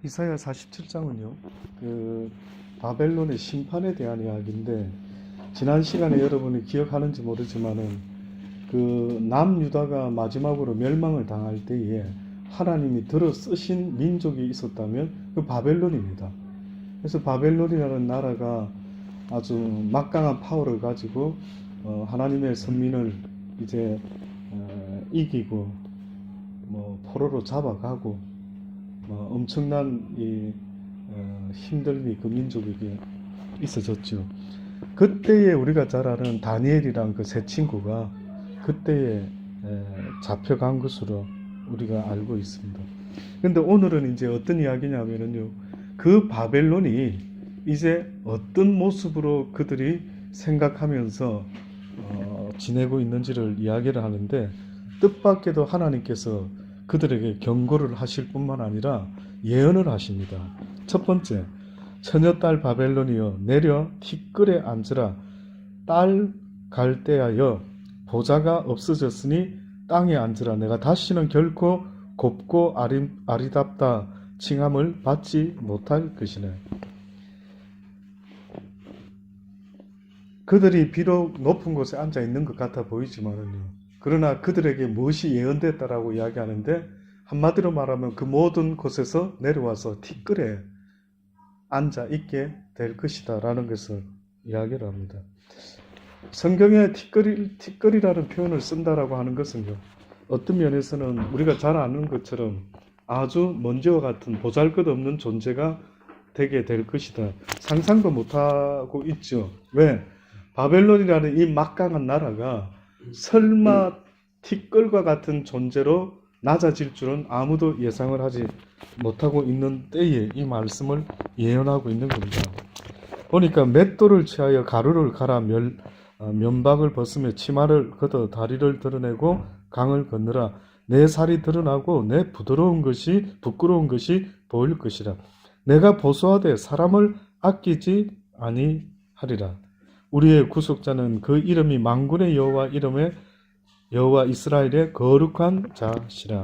이사야 47장은요, 그 바벨론의 심판에 대한 이야기인데, 지난 시간에 여러분이 기억하는지 모르지만은 그 남유다가 마지막으로 멸망을 당할 때에 하나님이 들어 쓰신 민족이 있었다면 그 바벨론입니다. 그래서 바벨론이라는 나라가 아주 막강한 파워를 가지고 하나님의 선민을 이제 이기고 포로로 잡아가고 엄청난 힘듦이 그 민족에게 있어졌죠. 그때에 우리가 잘 아는 다니엘이란 그 세 친구가 그때에 잡혀간 것으로 우리가 알고 있습니다. 그런데 오늘은 이제 어떤 이야기냐면요, 그 바벨론이 이제 어떤 모습으로 그들이 생각하면서 지내고 있는지를 이야기를 하는데, 뜻밖에도 하나님께서 그들에게 경고를 하실 뿐만 아니라 예언을 하십니다. 첫 번째, 처녀딸 바벨론이여 내려 티끌에 앉으라. 딸 갈대하여 보좌가 없어졌으니 땅에 앉으라. 내가 다시는 결코 곱고 아리답다 칭함을 받지 못할 것이네. 그들이 비록 높은 곳에 앉아 있는 것 같아 보이지만은요, 그러나 그들에게 무엇이 예언됐다라고 이야기하는데, 한마디로 말하면 그 모든 곳에서 내려와서 티끌에 앉아 있게 될 것이다 라는 것을 이야기를 합니다. 성경에 티끌이라는 표현을 쓴다라고 하는 것은요, 어떤 면에서는 우리가 잘 아는 것처럼 아주 먼지와 같은 보잘것없는 존재가 되게 될 것이다, 상상도 못하고 있죠. 왜? 바벨론이라는 이 막강한 나라가 설마 티끌과 같은 존재로 낮아질 줄은 아무도 예상을 하지 못하고 있는 때에 이 말씀을 예언하고 있는 겁니다. 보니까 맷돌을 취하여 가루를 갈아 면박을 벗으며 치마를 걷어 다리를 드러내고 강을 건너라. 내 살이 드러나고 내 부끄러운 것이 보일 것이라. 내가 보소하되 사람을 아끼지 아니하리라. 우리의 구속자는 그 이름이 만군의 여호와 이름의 여호와 이스라엘의 거룩한 자시라.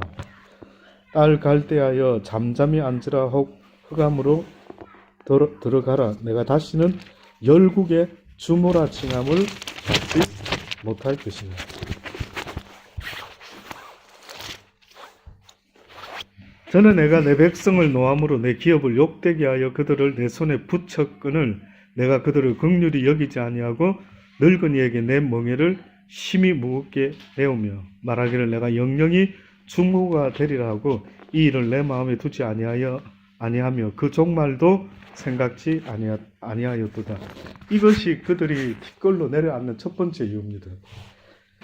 딸 갈대하여 잠잠히 앉으라. 흑암으로 들어가라. 내가 다시는 열국의 주모라 칭함을 받지 못할 것이다. 저는 내가 내 백성을 노함으로 내 기업을 욕되게 하여 그들을 내 손에 붙였거늘 내가 그들을 긍휼히 여기지 아니하고 늙은이에게 내 멍에를 심히 무겁게 내오며 말하기를 내가 영영이 중후가 되리라 하고 이 일을 내 마음에 두지 아니하며 그 종말도 생각지 아니하였도다. 이것이 그들이 티끌로 내려앉는 첫 번째 이유입니다.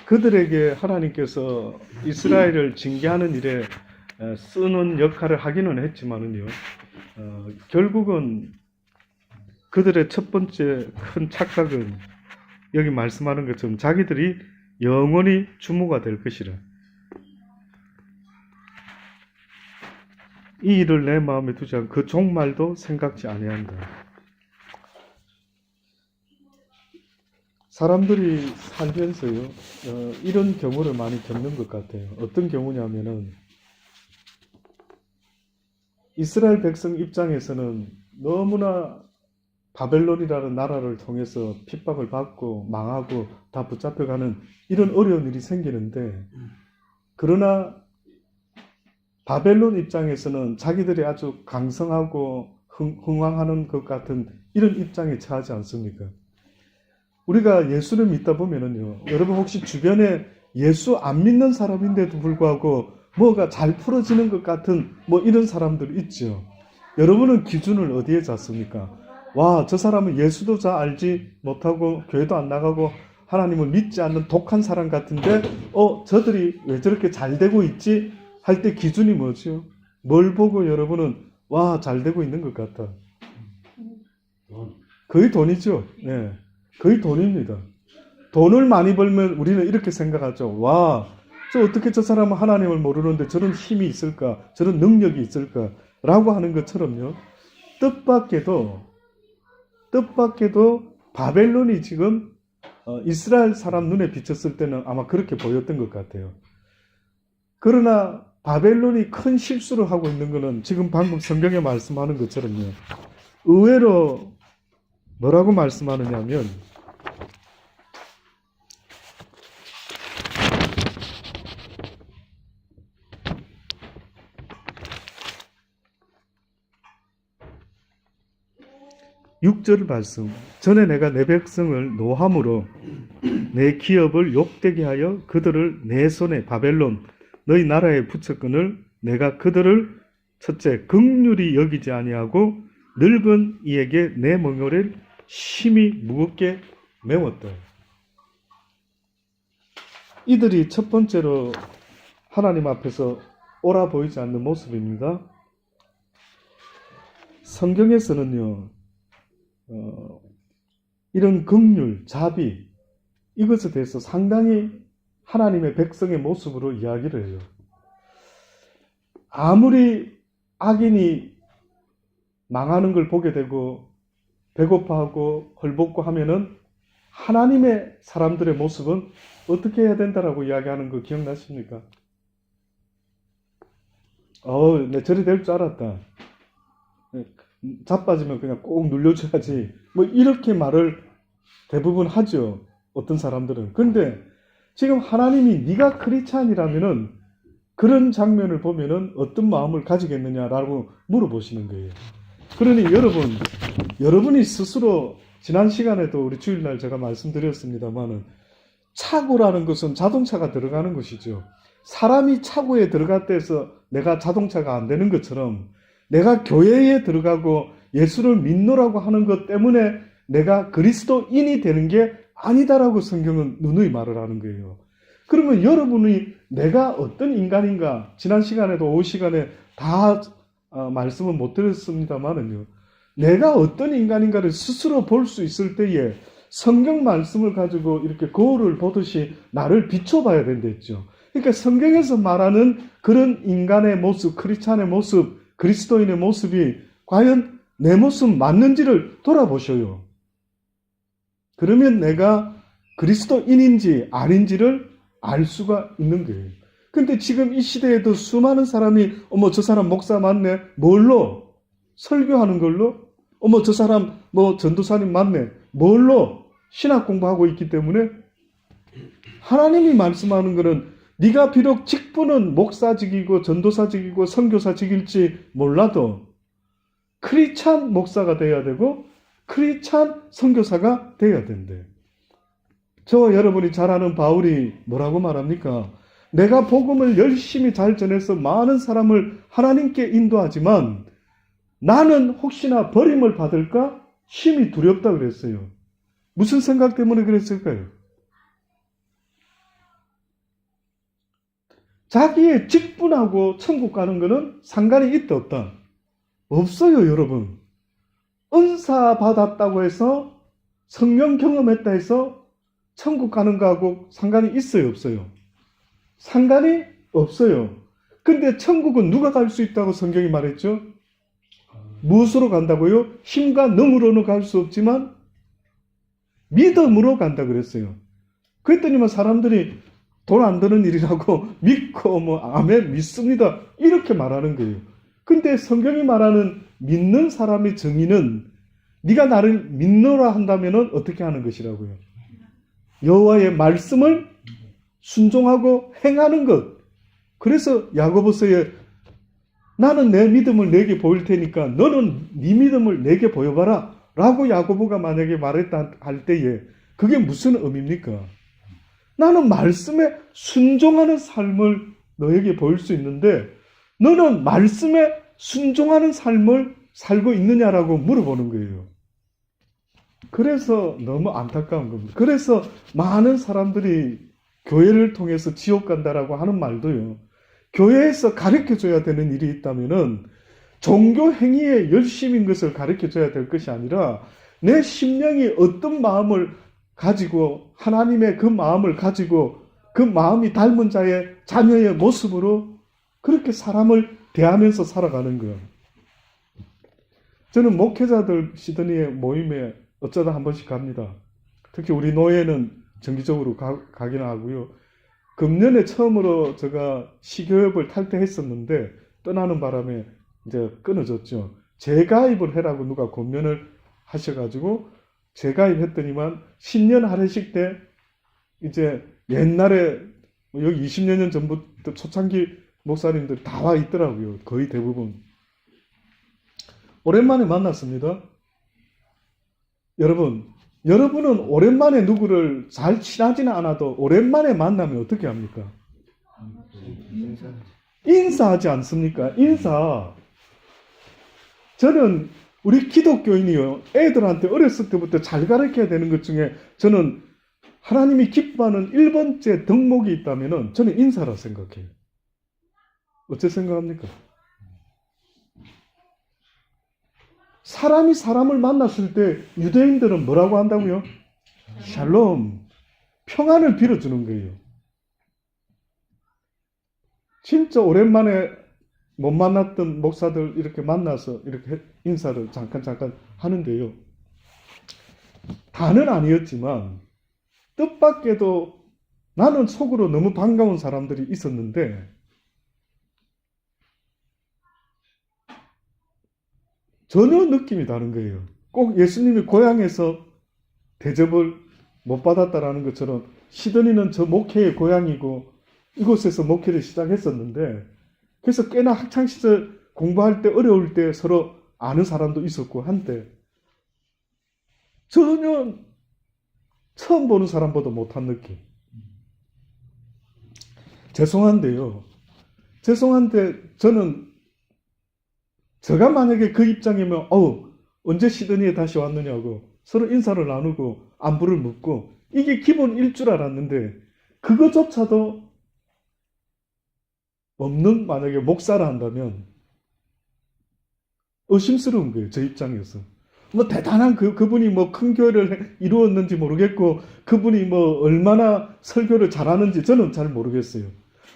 그들에게 하나님께서 이스라엘을 징계하는 일에 쓰는 역할을 하기는 했지만은요, 결국은 그들의 첫 번째 큰 착각은 여기 말씀하는 것처럼 자기들이 영원히 주모가 될 것이라. 이 일을 내 마음에 두지 않고 그 종말도 생각지 아니한다. 사람들이 살면서요, 이런 경우를 많이 겪는 것 같아요. 어떤 경우냐면은, 이스라엘 백성 입장에서는 너무나 바벨론이라는 나라를 통해서 핍박을 받고 망하고 다 붙잡혀가는 이런 어려운 일이 생기는데, 그러나 바벨론 입장에서는 자기들이 아주 강성하고 흥왕하는 것 같은 이런 입장에 처하지 않습니까? 우리가 예수를 믿다 보면은요, 여러분 혹시 주변에 예수 안 믿는 사람인데도 불구하고 뭐가 잘 풀어지는 것 같은 이런 사람들 있죠. 여러분은 기준을 어디에 잡습니까? 와, 저 사람은 예수도 잘 알지 못하고 교회도 안 나가고 하나님을 믿지 않는 독한 사람 같은데 저들이 왜 저렇게 잘 되고 있지? 할 때 기준이 뭐죠? 뭘 보고 여러분은 와, 잘 되고 있는 것 같다? 거의 돈이죠. 네, 거의 돈입니다. 돈을 많이 벌면 우리는 이렇게 생각하죠. 와, 어떻게 저 사람은 하나님을 모르는데 저런 힘이 있을까? 저런 능력이 있을까? 라고 하는 것처럼요, 뜻밖에도 바벨론이 지금 이스라엘 사람 눈에 비쳤을 때는 아마 그렇게 보였던 것 같아요. 그러나 바벨론이 큰 실수를 하고 있는 것은 지금 방금 성경에 말씀하는 것처럼요. 의외로 뭐라고 말씀하느냐면 육절 말씀. 전에 내가 내 백성을 노함으로 내 기업을 욕되게 하여 그들을 내 손에 바벨론 너희 나라에 붙였거늘 내가 그들을 첫째 긍휼히 여기지 아니하고 늙은 이에게 내 멍에를 심히 무겁게 메웠다. 이들이 첫 번째로 하나님 앞에서 옳아 보이지 않는 모습입니다. 성경에서는요, 이런 긍휼, 자비, 이것에 대해서 상당히 하나님의 백성의 모습으로 이야기를 해요. 아무리 악인이 망하는 걸 보게 되고 배고파하고 헐벗고 하면은 하나님의 사람들의 모습은 어떻게 해야 된다라고 이야기하는 거 기억나십니까? 내 저리 될 줄 알았다. 자빠지면 그냥 꼭 눌려줘야지. 뭐 이렇게 말을 대부분 하죠. 어떤 사람들은. 근데 지금 하나님이 네가 크리스찬이라면은 그런 장면을 보면은 어떤 마음을 가지겠느냐라고 물어보시는 거예요. 그러니 여러분이 스스로 지난 시간에도 우리 주일날 제가 말씀드렸습니다만은 차고라는 것은 자동차가 들어가는 것이죠. 사람이 차고에 들어갔다 해서 내가 자동차가 안 되는 것처럼 내가 교회에 들어가고 예수를 믿노라고 하는 것 때문에 내가 그리스도인이 되는 게 아니다라고 성경은 누누이 말을 하는 거예요. 그러면 여러분이 내가 어떤 인간인가, 지난 시간에도 오후 시간에 다 말씀은 못 드렸습니다만은요, 내가 어떤 인간인가를 스스로 볼 수 있을 때에 성경 말씀을 가지고 이렇게 거울을 보듯이 나를 비춰봐야 된댔죠. 그러니까 성경에서 말하는 그런 인간의 모습, 크리스찬의 모습, 그리스도인의 모습이 과연 내 모습 맞는지를 돌아보셔요. 그러면 내가 그리스도인인지 아닌지를 알 수가 있는 거예요. 근데 지금 이 시대에도 수많은 사람이 저 사람 목사 맞네. 뭘로? 설교하는 걸로? 저 사람 전도사님 맞네. 뭘로? 신학 공부하고 있기 때문에 하나님이 말씀하는 것은 네가 비록 직분은 목사직이고 전도사직이고 선교사직일지 몰라도 크리스찬 목사가 돼야 되고 크리스찬 선교사가 돼야 된대. 저와 여러분이 잘 아는 바울이 뭐라고 말합니까? 내가 복음을 열심히 잘 전해서 많은 사람을 하나님께 인도하지만 나는 혹시나 버림을 받을까 심히 두렵다 그랬어요. 무슨 생각 때문에 그랬을까요? 자기의 직분하고 천국 가는 것은 상관이 있다 없다? 없어요, 여러분. 은사 받았다고 해서 성령 경험했다 해서 천국 가는 거하고 상관이 있어요, 없어요? 상관이 없어요. 근데 천국은 누가 갈 수 있다고 성경이 말했죠? 무엇으로 간다고요? 힘과 능으로는 갈 수 없지만 믿음으로 간다 그랬어요. 그랬더니만 사람들이 돈 안 드는 일이라고 믿고 아멘 믿습니다 이렇게 말하는 거예요. 근데 성경이 말하는 믿는 사람의 정의는 네가 나를 믿노라 한다면 어떻게 하는 것이라고요? 여호와의 말씀을 순종하고 행하는 것. 그래서 야고보서에 나는 내 믿음을 내게 보일 테니까 너는 네 믿음을 내게 보여봐라 라고 야고보가 만약에 말했다 할 때에 그게 무슨 의미입니까? 나는 말씀에 순종하는 삶을 너에게 보일 수 있는데 너는 말씀에 순종하는 삶을 살고 있느냐라고 물어보는 거예요. 그래서 너무 안타까운 겁니다. 그래서 많은 사람들이 교회를 통해서 지옥 간다라고 하는 말도요. 교회에서 가르쳐줘야 되는 일이 있다면은 종교 행위의 열심인 것을 가르쳐줘야 될 것이 아니라 내 심령이 어떤 마음을 가지고 하나님의 그 마음을 가지고 그 마음이 닮은 자의 자녀의 모습으로 그렇게 사람을 대하면서 살아가는 거예요. 저는 목회자들 시드니의 모임에 어쩌다 한 번씩 갑니다. 특히 우리 노예는 정기적으로 가긴 하고요. 금년에 처음으로 제가 시교육을 탈퇴했었는데 떠나는 바람에 이제 끊어졌죠. 재가입을 해라고 누가 권면을 하셔가지고 재가입했더니만 신년 할애식 때 이제 옛날에 여기 20년 전부터 초창기 목사님들 다 와 있더라고요. 거의 대부분. 오랜만에 만났습니다. 여러분은 오랜만에 누구를 잘 친하지는 않아도 오랜만에 만나면 어떻게 합니까? 인사하지 않습니까? 인사. 저는 우리 기독교인이요, 애들한테 어렸을 때부터 잘 가르쳐야 되는 것 중에 저는 하나님이 기뻐하는 1번째 덕목이 있다면 저는 인사라 생각해요. 어째 생각합니까? 사람이 사람을 만났을 때 유대인들은 뭐라고 한다고요? 샬롬, 평안을 빌어주는 거예요. 진짜 오랜만에 못 만났던 목사들 이렇게 만나서 이렇게 인사를 잠깐 하는데요. 다는 아니었지만 뜻밖에도 나는 속으로 너무 반가운 사람들이 있었는데 전혀 느낌이 다른 거예요. 꼭 예수님이 고향에서 대접을 못 받았다라는 것처럼 시드니는 저 목회의 고향이고 이곳에서 목회를 시작했었는데 그래서 꽤나 학창시절 공부할 때 어려울 때 서로 아는 사람도 있었고 한데 전혀 처음 보는 사람보다 못한 느낌. 죄송한데 저는 제가 만약에 그 입장이면 언제 시드니에 다시 왔느냐고 서로 인사를 나누고 안부를 묻고 이게 기본일 줄 알았는데 그거조차도 없는 만약에 목사라 한다면 의심스러운 거예요. 저 입장에서. 뭐 대단한 그분이 뭐 큰 교회를 이루었는지 모르겠고 그분이 뭐 얼마나 설교를 잘하는지 저는 잘 모르겠어요.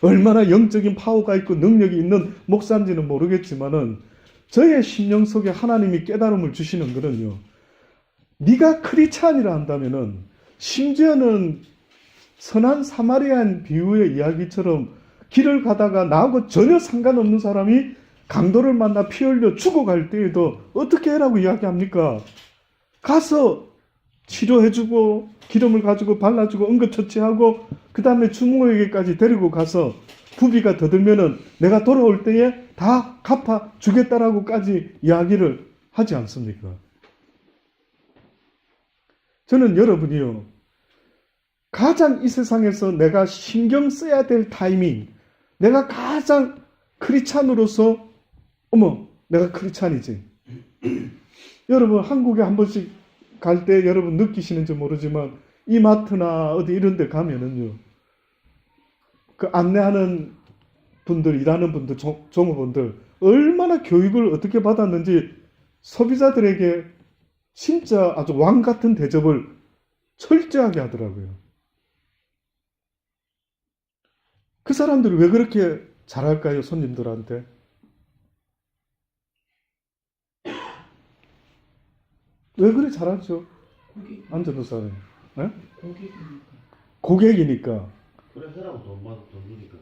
얼마나 영적인 파워가 있고 능력이 있는 목사인지는 모르겠지만은 저의 심령 속에 하나님이 깨달음을 주시는 거는요. 네가 크리스찬이라 한다면은 심지어는 선한 사마리안 비유의 이야기처럼 길을 가다가 나하고 전혀 상관없는 사람이 강도를 만나 피 흘려 죽어갈 때에도 어떻게 해라고 이야기합니까? 가서 치료해주고 기름을 가지고 발라주고 응급처치하고 그 다음에 주무에게까지 데리고 가서 부비가 더 들면은 내가 돌아올 때에 다 갚아주겠다라고까지 이야기를 하지 않습니까? 저는 여러분이요, 가장 이 세상에서 내가 신경 써야 될 타이밍, 내가 가장 크리스찬으로서 내가 크리스찬이지. 여러분 한국에 한 번씩 갈 때 여러분 느끼시는지 모르지만 이마트나 어디 이런 데 가면은요, 그 안내하는 분들, 일하는 분들, 종업원들 얼마나 교육을 어떻게 받았는지 소비자들에게 진짜 아주 왕 같은 대접을 철저하게 하더라고요. 그 사람들이 왜 그렇게 잘할까요? 손님들한테. 왜 그래 잘하죠? 앉아놓은 사람이. 네? 고객이니까. 그래 해라고 돈 주니까.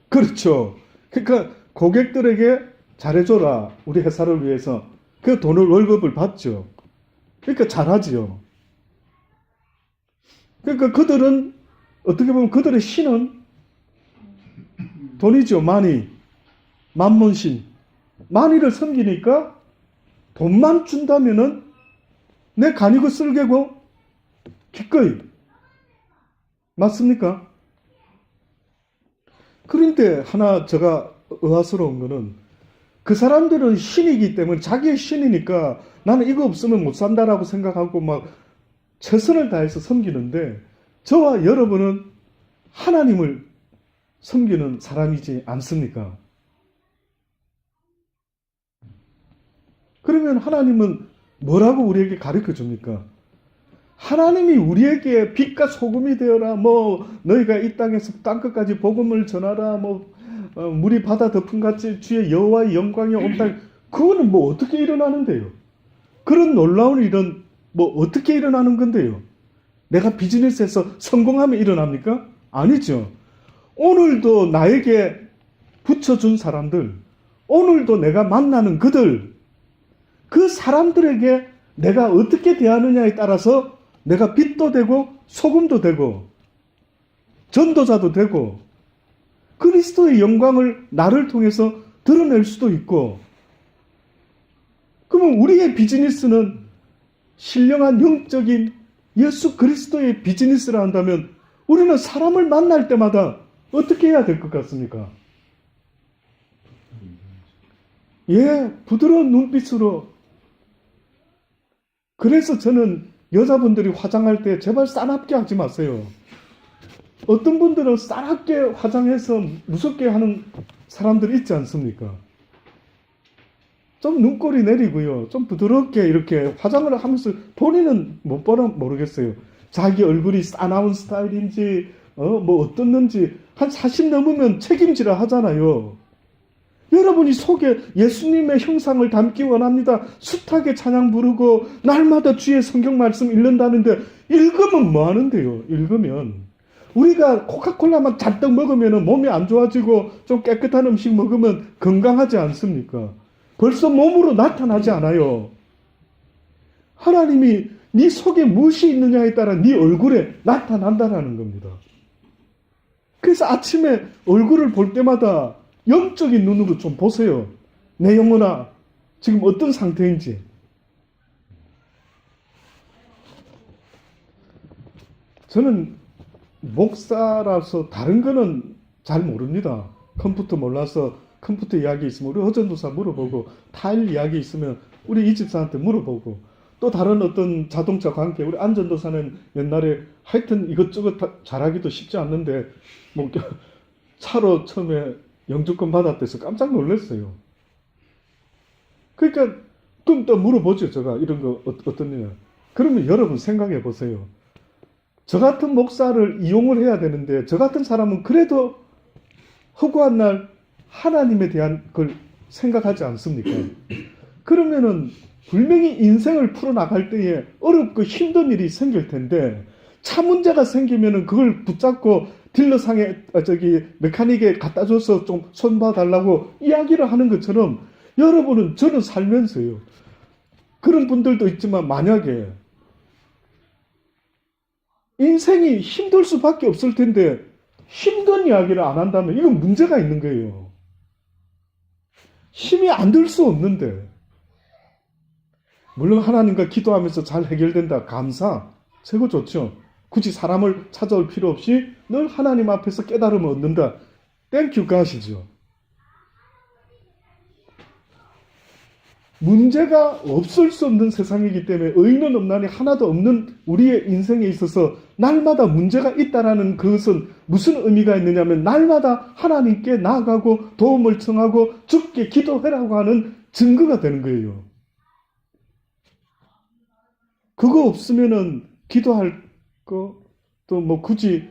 그렇죠. 그러니까 고객들에게 잘해줘라. 우리 회사를 위해서. 그 돈을 월급을 받죠. 그러니까 잘하지요. 그러니까 그들은 어떻게 보면 그들의 신은 돈이죠. 만몬신. 만이를 섬기니까 돈만 준다면은 내 간이고 쓸개고 기꺼이. 맞습니까? 그런데 하나 제가 의아스러운 거는 그 사람들은 신이기 때문에 자기의 신이니까 나는 이거 없으면 못 산다라고 생각하고 막 최선을 다해서 섬기는데 저와 여러분은 하나님을 섬기는 사람이지 않습니까? 그러면 하나님은 뭐라고 우리에게 가르쳐 줍니까? 하나님이 우리에게 빛과 소금이 되어라. 너희가 이 땅에서 땅끝까지 복음을 전하라. 물이 바다 덮음같이 주의 여호와의 영광이 온 땅. 그거는 어떻게 일어나는데요? 그런 놀라운 일은 어떻게 일어나는 건데요? 내가 비즈니스에서 성공하면 일어납니까? 아니죠. 오늘도 나에게 붙여준 사람들, 오늘도 내가 만나는 그들, 그 사람들에게 내가 어떻게 대하느냐에 따라서 내가 빛도 되고 소금도 되고 전도자도 되고 그리스도의 영광을 나를 통해서 드러낼 수도 있고, 그러면 우리의 비즈니스는 신령한 영적인 예수 그리스도의 비즈니스라 한다면 우리는 사람을 만날 때마다 어떻게 해야 될 것 같습니까? 예, 부드러운 눈빛으로. 그래서 저는 여자분들이 화장할 때 제발 싸납게 하지 마세요. 어떤 분들은 싸납게 화장해서 무섭게 하는 사람들 있지 않습니까? 좀 눈꼬리 내리고요. 좀 부드럽게 이렇게 화장을 하면서 본인은 못 보나 모르겠어요. 자기 얼굴이 싸나운 스타일인지 뭐 어떻는지 한 40 넘으면 책임지라 하잖아요. 여러분이 속에 예수님의 형상을 담기 원합니다. 숱하게 찬양 부르고 날마다 주의 성경 말씀 읽는다는데 읽으면 뭐 하는데요? 읽으면 우리가 코카콜라만 잔뜩 먹으면 몸이 안 좋아지고 좀 깨끗한 음식 먹으면 건강하지 않습니까? 벌써 몸으로 나타나지 않아요. 하나님이 네 속에 무엇이 있느냐에 따라 네 얼굴에 나타난다는 겁니다. 그래서 아침에 얼굴을 볼 때마다 영적인 눈으로 좀 보세요. 내 영혼아, 지금 어떤 상태인지. 저는 목사라서 다른 거는 잘 모릅니다. 컴퓨터 몰라서 컴퓨터 이야기 있으면 우리 허전도사 물어보고, 타일 이야기 있으면 우리 이 집사한테 물어보고, 또 다른 어떤 자동차 관계, 우리 안전도사는 옛날에 하여튼 이것저것 다 잘하기도 쉽지 않는데 뭐 차로 처음에 영주권 받았대서 깜짝 놀랐어요. 그러니까 좀 더 물어보죠. 제가 이런 거 어떻느냐. 그러면 여러분 생각해 보세요. 저 같은 목사를 이용을 해야 되는데 저 같은 사람은 그래도 허구한 날 하나님에 대한 걸 생각하지 않습니까? 그러면은 분명히 인생을 풀어나갈 때에 어렵고 힘든 일이 생길 텐데 차 문제가 생기면은 그걸 붙잡고 딜러상에 메카닉에 갖다 줘서 좀 손봐달라고 이야기를 하는 것처럼 여러분은, 저는 살면서요, 그런 분들도 있지만 만약에 인생이 힘들 수밖에 없을 텐데 힘든 이야기를 안 한다면 이건 문제가 있는 거예요. 힘이 안 들 수 없는데. 물론 하나님과 기도하면서 잘 해결된다. 감사. 최고 좋죠. 굳이 사람을 찾아올 필요 없이 늘 하나님 앞에서 깨달음을 얻는다. 땡큐 가시죠. 문제가 없을 수 없는 세상이기 때문에 의인은 없나니 하나도 없는 우리의 인생에 있어서 날마다 문제가 있다라는 그것은 무슨 의미가 있느냐면 날마다 하나님께 나아가고 도움을 청하고 주께 기도해라고 하는 증거가 되는 거예요. 그거 없으면은 기도할 거, 또 뭐 굳이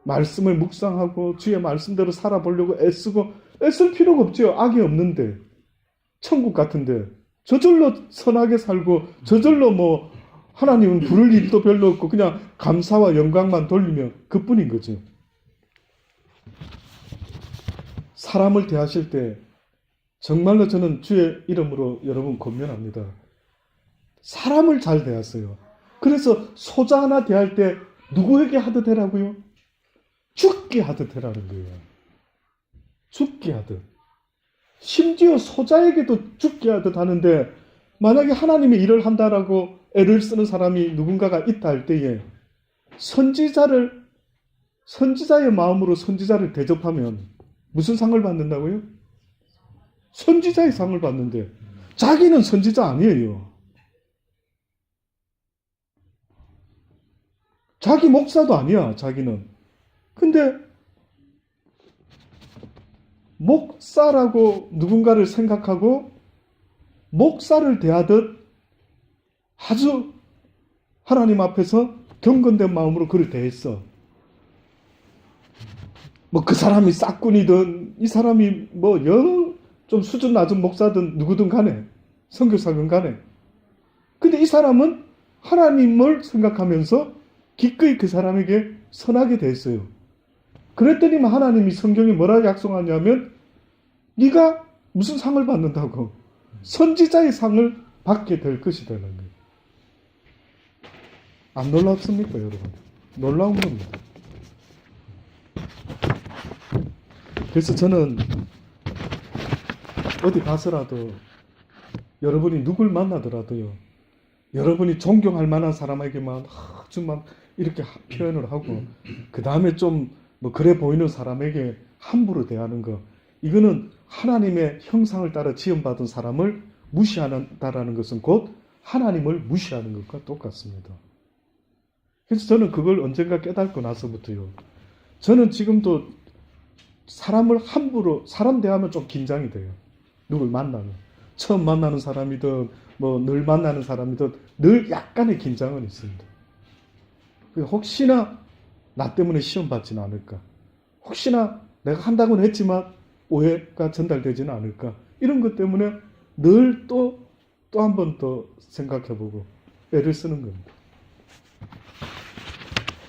말씀을 묵상하고 주의 말씀대로 살아보려고 애쓸 필요가 없죠. 악이 없는데, 천국 같은데 저절로 선하게 살고 저절로 뭐 하나님은 부를 일도 별로 없고 그냥 감사와 영광만 돌리면 그뿐인 거죠. 사람을 대하실 때 정말로 저는 주의 이름으로 여러분 권면합니다. 사람을 잘 대하세요. 그래서 소자 하나 대할 때 누구에게 하듯 해라고요? 죽게 하듯 해라는 거예요. 죽게 하듯. 심지어 소자에게도 죽게 하듯 하는데, 만약에 하나님의 일을 한다라고 애를 쓰는 사람이 누군가가 있다 할 때에 선지자의 마음으로 선지자를 대접하면 무슨 상을 받는다고요? 선지자의 상을 받는데 자기는 선지자 아니에요. 자기 목사도 아니야, 자기는. 근데 목사라고 누군가를 생각하고 목사를 대하듯 아주 하나님 앞에서 경건된 마음으로 그를 대했어. 뭐 그 사람이 싹군이든 이 사람이 뭐 좀 수준 낮은 목사든 누구든 간에, 선교사든 간에. 근데 이 사람은 하나님을 생각하면서 기꺼이 그 사람에게 선하게 대했어요. 그랬더니 하나님이 성경에 뭐라고 약속하냐면 네가 무슨 상을 받는다고? 선지자의 상을 받게 될 것이라는 거예요. 안 놀랍습니까, 여러분? 놀라운 겁니다. 그래서 저는 어디 가서라도 여러분이 누굴 만나더라도요, 여러분이 존경할 만한 사람에게만 아주 막 이렇게 표현을 하고, 그 다음에 좀 뭐 그래 보이는 사람에게 함부로 대하는 거, 이거는 하나님의 형상을 따라 지음받은 사람을 무시한다라는 것은 곧 하나님을 무시하는 것과 똑같습니다. 그래서 저는 그걸 언젠가 깨닫고 나서부터요, 저는 지금도 사람을 함부로, 사람 대하면 좀 긴장이 돼요. 누굴 만나면. 처음 만나는 사람이든 뭐 늘 만나는 사람이든 늘 약간의 긴장은 있습니다. 혹시나 나 때문에 시험 받지는 않을까, 혹시나 내가 한다고는 했지만 오해가 전달되지는 않을까, 이런 것 때문에 늘 또 한 번 더 생각해보고 애를 쓰는 겁니다.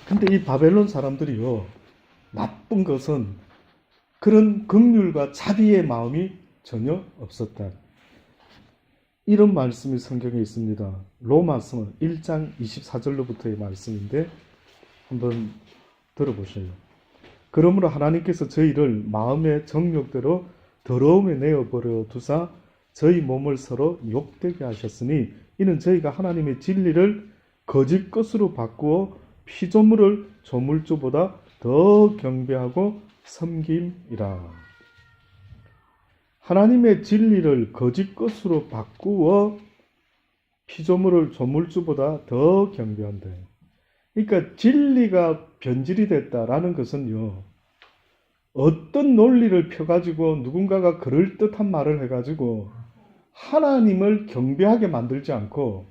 근데 이 바벨론 사람들이요, 나쁜 것은 그런 긍휼과 자비의 마음이 전혀 없었다. 이런 말씀이 성경에 있습니다. 로마서 1장 24절로부터의 말씀인데 한번 들어보세요. 그러므로 하나님께서 저희를 마음의 정욕대로 더러움에 내어버려 두사 저희 몸을 서로 욕되게 하셨으니 이는 저희가 하나님의 진리를 거짓 것으로 바꾸어 피조물을 조물주보다 더 경배하고 섬김이라. 하나님의 진리를 거짓 것으로 바꾸어 피조물을 조물주보다 더 경배한다. 그러니까 진리가 변질이 됐다라는 것은요, 어떤 논리를 펴가지고 누군가가 그럴듯한 말을 해가지고 하나님을 경배하게 만들지 않고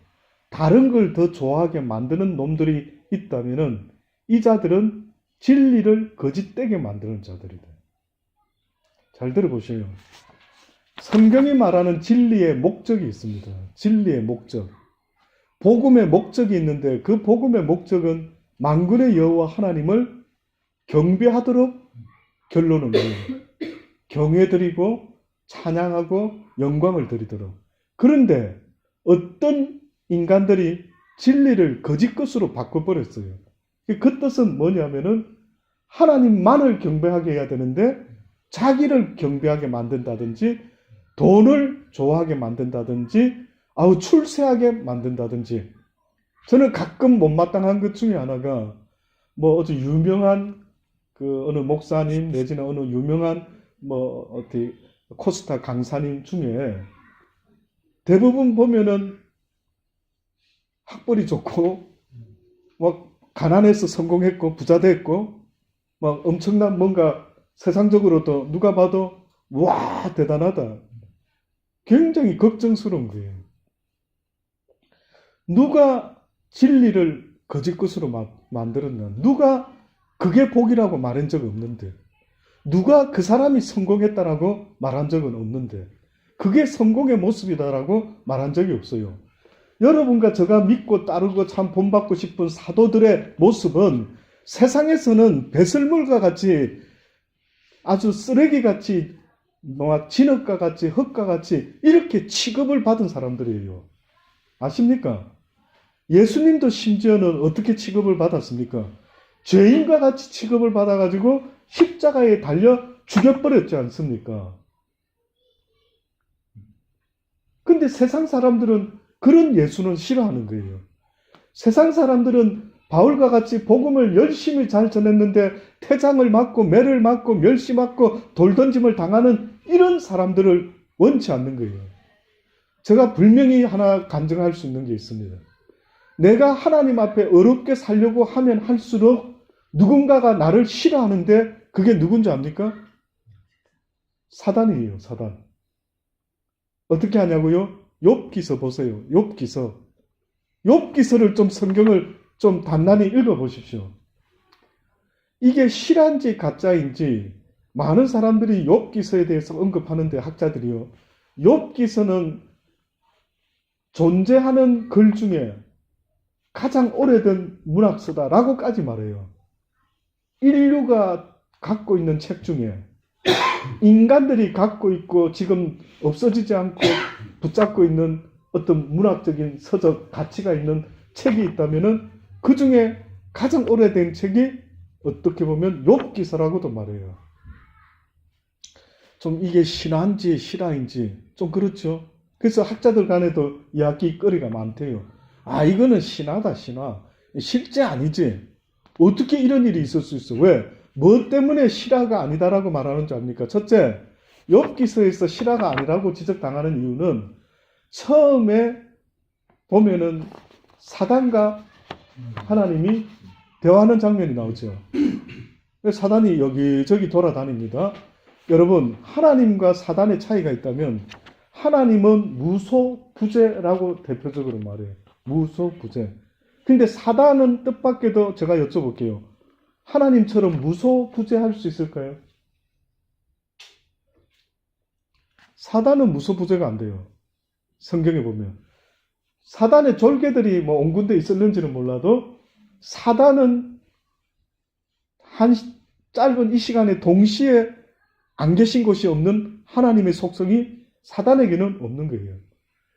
다른 걸 더 좋아하게 만드는 놈들이 있다면은 이 자들은 진리를 거짓되게 만드는 자들이다. 잘 들어보세요. 성경이 말하는 진리의 목적이 있습니다. 진리의 목적. 복음의 목적이 있는데 그 복음의 목적은 만군의 여호와 하나님을 경배하도록 결론을 내요. 경외드리고 찬양하고 영광을 드리도록. 그런데 어떤 인간들이 진리를 거짓 것으로 바꿔버렸어요. 그 뜻은 뭐냐면은 하나님만을 경배하게 해야 되는데 자기를 경배하게 만든다든지 돈을 좋아하게 만든다든지 출세하게 만든다든지. 저는 가끔 못마땅한 것 중에 하나가 뭐 아주 유명한 그 어느 목사님 내지는 어느 유명한 뭐 어디 코스타 강사님 중에 대부분 보면은 학벌이 좋고 막 가난해서 성공했고 부자 됐고 막 엄청난 뭔가 세상적으로도 누가 봐도 와 대단하다. 굉장히 걱정스러운 거예요. 누가 진리를 거짓 것으로 만들었나? 누가 그게 복이라고 말한 적 없는데, 누가 그 사람이 성공했다라고 말한 적은 없는데, 그게 성공의 모습이다라고 말한 적이 없어요. 여러분과 제가 믿고 따르고 참 본받고 싶은 사도들의 모습은 세상에서는 배설물과 같이 아주 쓰레기같이 진흙과 같이 흙과 같이 이렇게 취급을 받은 사람들이에요. 아십니까? 예수님도 심지어는 어떻게 취급을 받았습니까? 죄인과 같이 취급을 받아가지고 십자가에 달려 죽여버렸지 않습니까? 근데 세상 사람들은 그런 예수는 싫어하는 거예요. 세상 사람들은 바울과 같이 복음을 열심히 잘 전했는데 태장을 맞고 매를 맞고 멸시 맞고 돌 던짐을 당하는 이런 사람들을 원치 않는 거예요. 제가 분명히 하나 간증할 수 있는 게 있습니다. 내가 하나님 앞에 어렵게 살려고 하면 할수록 누군가가 나를 싫어하는데 그게 누군지 압니까? 사단이에요, 사단. 어떻게 하냐고요? 욥기서 보세요. 욥기서를 좀 성경을 좀 단단히 읽어보십시오. 이게 실화인지 가짜인지 많은 사람들이 욥기서에 대해서 언급하는데 학자들이요. 욥기서는 존재하는 글 중에 가장 오래된 문학서다라고까지 말해요. 인류가 갖고 있는 책 중에 인간들이 갖고 있고 지금 없어지지 않고 붙잡고 있는 어떤 문학적인 서적 가치가 있는 책이 있다면은 그 중에 가장 오래된 책이 어떻게 보면 욥기서라고도 말해요. 좀 이게 신화인지 실화인지 좀 그렇죠. 그래서 학자들 간에도 이야기거리가 많대요. 아, 이거는 신화다, 신화. 실제 아니지. 어떻게 이런 일이 있을 수 있어? 왜? 뭐 때문에 실화가 아니다라고 말하는 줄 압니까? 첫째, 욥기서에서 실화가 아니라고 지적당하는 이유는 처음에 보면은 사단과 하나님이 대화하는 장면이 나오죠. 사단이 여기저기 돌아다닙니다. 여러분, 하나님과 사단의 차이가 있다면 하나님은 무소부재라고 대표적으로 말해요. 무소부재. 근데 사단은 뜻밖에도 제가 여쭤볼게요. 하나님처럼 무소부재할 수 있을까요? 사단은 무소부재가 안 돼요. 성경에 보면. 사단의 졸개들이 뭐 온 군데 있었는지는 몰라도 사단은 한 짧은 이 시간에 동시에 안 계신 곳이 없는 하나님의 속성이 사단에게는 없는 거예요.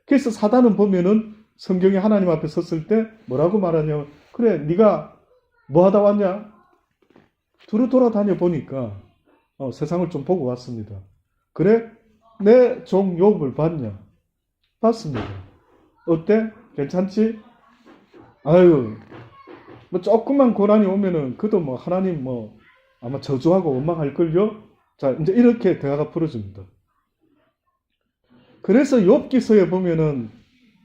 그래서 사단은 보면은 성경에 하나님 앞에 섰을 때 뭐라고 말하냐면, 그래, 네가 뭐 하다 왔냐? 두루 돌아다녀 보니까 세상을 좀 보고 왔습니다. 그래? 내 종 욥을 봤냐? 봤습니다. 어때? 괜찮지? 아유, 뭐 조금만 고난이 오면은 그도 뭐 하나님 뭐 아마 저주하고 원망할걸요? 자, 이제 이렇게 대화가 풀어집니다. 그래서 욥기서에 보면은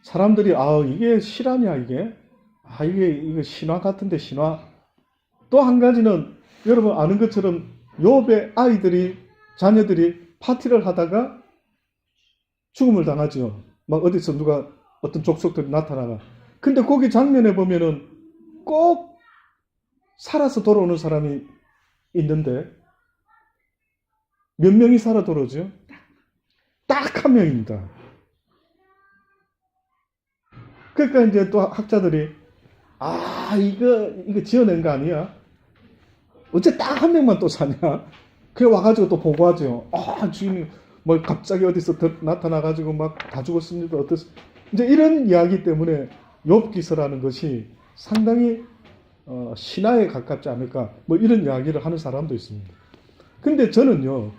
사람들이 이게 실화냐 이게? 이게 신화 같은데 신화? 또 한 가지는 여러분 아는 것처럼 욥의 아이들이 자녀들이 파티를 하다가 죽음을 당하죠. 막 어디서 누가 어떤 족속들이 나타나가. 근데 거기 장면에 보면은 꼭 살아서 돌아오는 사람이 있는데 몇 명이 살아 돌아오죠? 딱 한 명입니다. 그러니까 이제 또 학자들이 이거 지어낸 거 아니야? 어째 딱 한 명만 또 사냐? 그래 와가지고 또 보고하죠. 주인이 뭐 갑자기 어디서 나타나가지고 막 다 죽었습니다. 어떻습니까? 이제 이런 이야기 때문에 욥기서라는 것이 상당히 신화에 가깝지 않을까? 뭐 이런 이야기를 하는 사람도 있습니다. 근데 저는요,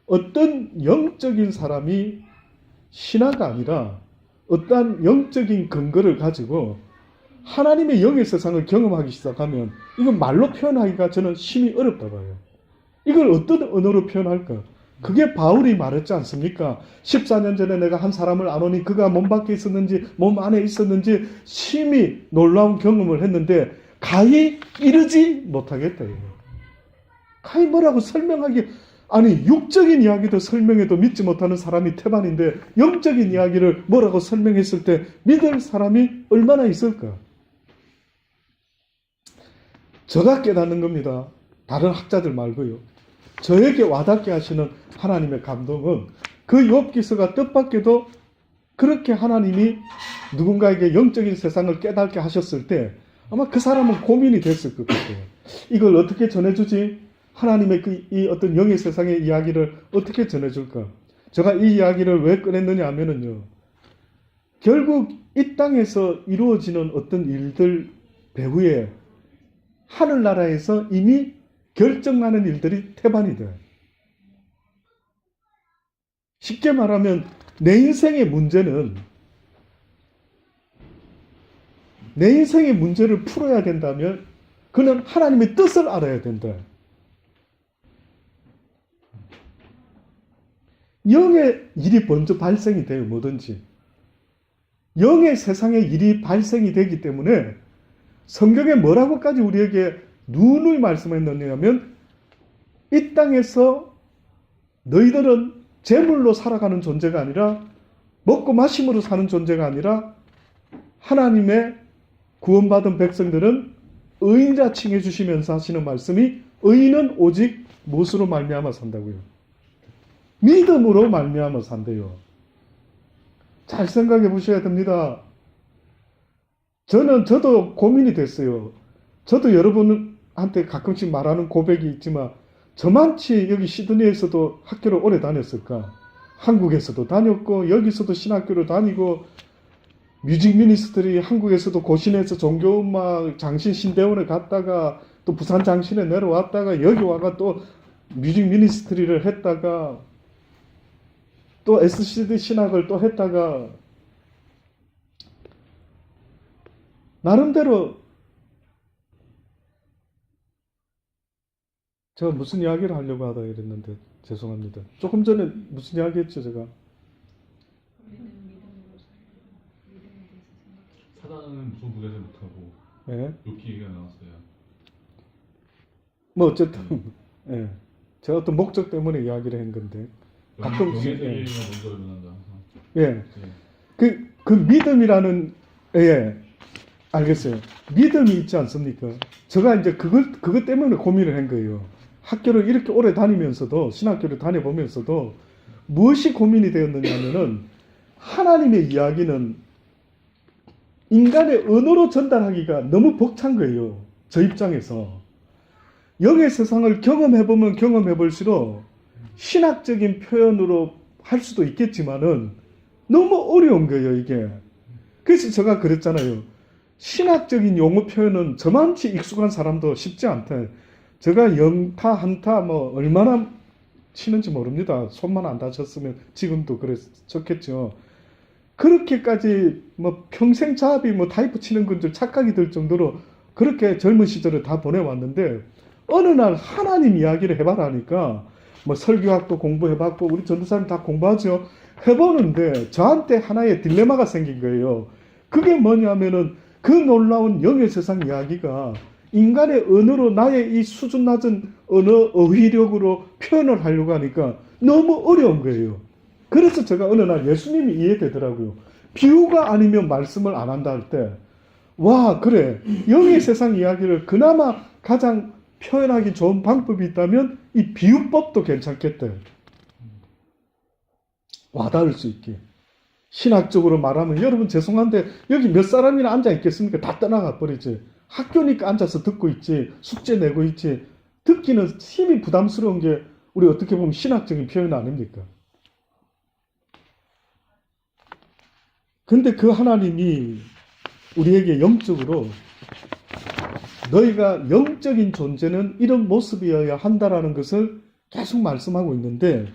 어떤 영적인 사람이 신화가 아니라 어떠한 영적인 근거를 가지고 하나님의 영의 세상을 경험하기 시작하면 이건 말로 표현하기가 저는 심히 어렵다 봐요. 이걸 어떤 언어로 표현할까? 그게 바울이 말했지 않습니까? 14년 전에 내가 한 사람을 아노니 그가 몸 밖에 있었는지 몸 안에 있었는지 심히 놀라운 경험을 했는데 가히 이르지 못하겠다. 가히 뭐라고 설명하기, 아니 육적인 이야기도 설명해도 믿지 못하는 사람이 태반인데 영적인 이야기를 뭐라고 설명했을 때 믿을 사람이 얼마나 있을까? 제가 깨닫는 겁니다. 다른 학자들 말고요. 저에게 와닿게 하시는 하나님의 감동은 그 욥기서가 뜻밖에도 그렇게 하나님이 누군가에게 영적인 세상을 깨닫게 하셨을 때 아마 그 사람은 고민이 됐을 것 같아요. 이걸 어떻게 전해주지? 하나님의 이 어떤 영의 세상의 이야기를 어떻게 전해줄까? 제가 이 이야기를 왜 꺼냈느냐 하면은요, 결국 이 땅에서 이루어지는 어떤 일들 배후에 하늘나라에서 이미 결정나는 일들이 태반이 돼요. 쉽게 말하면 내 인생의 문제는 내 인생의 문제를 풀어야 된다면 그는 하나님의 뜻을 알아야 된다. 영의 일이 먼저 발생이 돼요. 뭐든지. 영의 세상에 일이 발생이 되기 때문에 성경에 뭐라고까지 우리에게 누누이 말씀했느냐면 이 땅에서 너희들은 재물로 살아가는 존재가 아니라 먹고 마심으로 사는 존재가 아니라 하나님의 구원받은 백성들은 의인자 칭해 주시면서 하시는 말씀이 의인은 오직 무엇으로 말미암아 산다고요? 믿음으로 말미암아 산대요. 잘 생각해 보셔야 됩니다. 저도 고민이 됐어요. 저도 여러분한테 가끔씩 말하는 고백이 있지만 저만치 여기 시드니에서도 학교를 오래 다녔을까? 한국에서도 다녔고 여기서도 신학교를 다니고 뮤직 미니스트리 한국에서도 고신에서 종교음악 장신 신대원을 갔다가 또 부산 장신에 내려왔다가 여기 와가 또 뮤직 미니스트리를 했다가 또 SCD 신학을 또 했다가 나름대로 제가 무슨 이야기를 하려고 하다 이랬는데 죄송합니다. 조금 전에 무슨 이야기 했죠 제가? 사단은 중국에서 못하고 예? 욕기 얘기가 나왔어요. 뭐 어쨌든 예. 제가 어떤 목적 때문에 이야기를 한 건데 가끔 영예세계가 예. 먼저 일어난다. 예. 네. 그 믿음이라는 예. 알겠어요. 믿음이 있지 않습니까? 제가 이제 그것 때문에 고민을 한 거예요. 학교를 이렇게 오래 다니면서도 신학교를 다녀보면서도 무엇이 고민이 되었느냐면은 하나님의 이야기는 인간의 언어로 전달하기가 너무 벅찬 거예요. 저 입장에서. 영의 세상을 경험해보면 경험해볼수록 신학적인 표현으로 할 수도 있겠지만은 너무 어려운 거예요, 이게. 그래서 제가 그랬잖아요. 신학적인 용어 표현은 저만치 익숙한 사람도 쉽지 않대. 제가 영타, 한타 뭐 얼마나 치는지 모릅니다. 손만 안 다쳤으면 지금도 그랬었겠죠. 그렇게까지 뭐 평생 잡이 뭐 타이프 치는 건 줄 착각이 들 정도로 그렇게 젊은 시절을 다 보내왔는데 어느 날 하나님 이야기를 해봐라 하니까 뭐 설교학도 공부해봤고 우리 전도사님 다 공부하죠. 해보는데 저한테 하나의 딜레마가 생긴 거예요. 그게 뭐냐면은 그 놀라운 영의 세상 이야기가 인간의 언어로 나의 이 수준 낮은 언어 어휘력으로 표현을 하려고 하니까 너무 어려운 거예요. 그래서 제가 어느 날 예수님이 이해되더라고요. 비유가 아니면 말씀을 안 한다 할 때, 와, 그래. 영의 세상 이야기를 그나마 가장 표현하기 좋은 방법이 있다면 이 비유법도 괜찮겠대. 와닿을 수 있게. 신학적으로 말하면 여러분 죄송한데 여기 몇 사람이나 앉아 있겠습니까? 다 떠나가 버리지. 학교니까 앉아서 듣고 있지. 숙제 내고 있지. 듣기는 힘이 부담스러운 게 우리 어떻게 보면 신학적인 표현 아닙니까? 근데 그 하나님이 우리에게 영적으로 너희가 영적인 존재는 이런 모습이어야 한다라는 것을 계속 말씀하고 있는데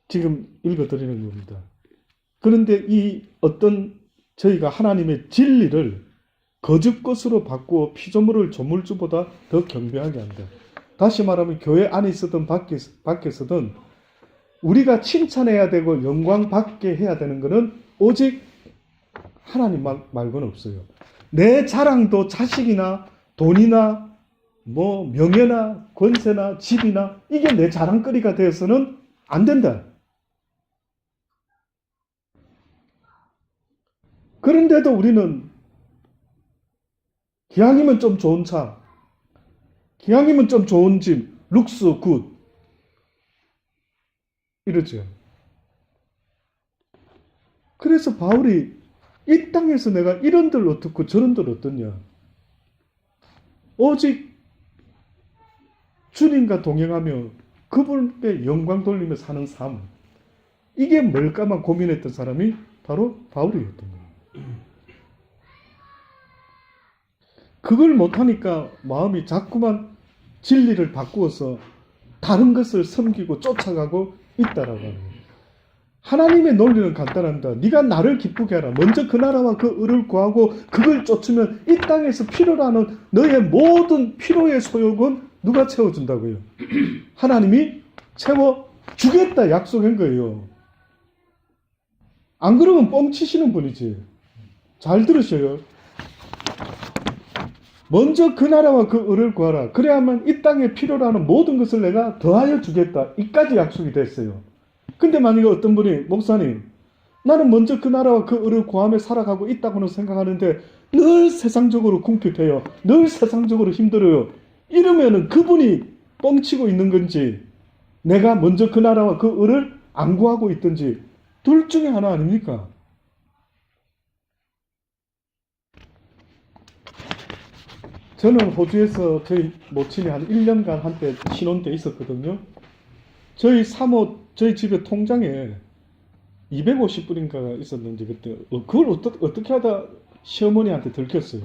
지금 읽어드리는 겁니다. 그런데 이 어떤 저희가 하나님의 진리를 거짓 것으로 바꾸어 피조물을 조물주보다 더 경배하게 한다. 다시 말하면 교회 안에 있었던 밖에서든 우리가 칭찬해야 되고 영광 받게 해야 되는 것은 오직 하나님 말고는 없어요. 내 자랑도 자식이나 돈이나 뭐 명예나 권세나 집이나 이게 내 자랑거리가 되어서는 안 된다. 그런데도 우리는 기왕이면 좀 좋은 차, 기왕이면 좀 좋은 집, 룩스 굿 이러죠. 그래서 바울이 이 땅에서 내가 이런들 어떻고 저런들 어떻냐. 오직 주님과 동행하며 그분께 영광 돌리며 사는 삶. 이게 뭘까만 고민했던 사람이 바로 바울이었던 거예요. 그걸 못하니까 마음이 자꾸만 진리를 바꾸어서 다른 것을 섬기고 쫓아가고 있다라고 하는 거예요. 하나님의 논리는 간단합니다. 네가 나를 기쁘게 하라. 먼저 그 나라와 그 의를 구하고 그걸 쫓으면 이 땅에서 필요로 하는 너의 모든 필요의 소욕은 누가 채워준다고요? 하나님이 채워주겠다 약속한 거예요. 안 그러면 뻥치시는 분이지. 잘 들으셔요. 먼저 그 나라와 그 의를 구하라. 그래야만 이 땅에 필요로 하는 모든 것을 내가 더하여 주겠다. 이까지 약속이 됐어요. 근데 만약에 어떤 분이 목사님 나는 먼저 그 나라와 그 의를 구하며 살아가고 있다고는 생각하는데 늘 세상적으로 궁핍해요. 늘 세상적으로 힘들어요. 이러면은 그분이 뻥치고 있는 건지 내가 먼저 그 나라와 그 의를 안 구하고 있든지 둘 중에 하나 아닙니까? 저는 호주에서 저희 모친이 한 1년간 한때 신혼 때 있었거든요. 저희 사모, 저희 집에 통장에 250불인가가 있었는지 그때 그걸 어떻게 하다 시어머니한테 들켰어요.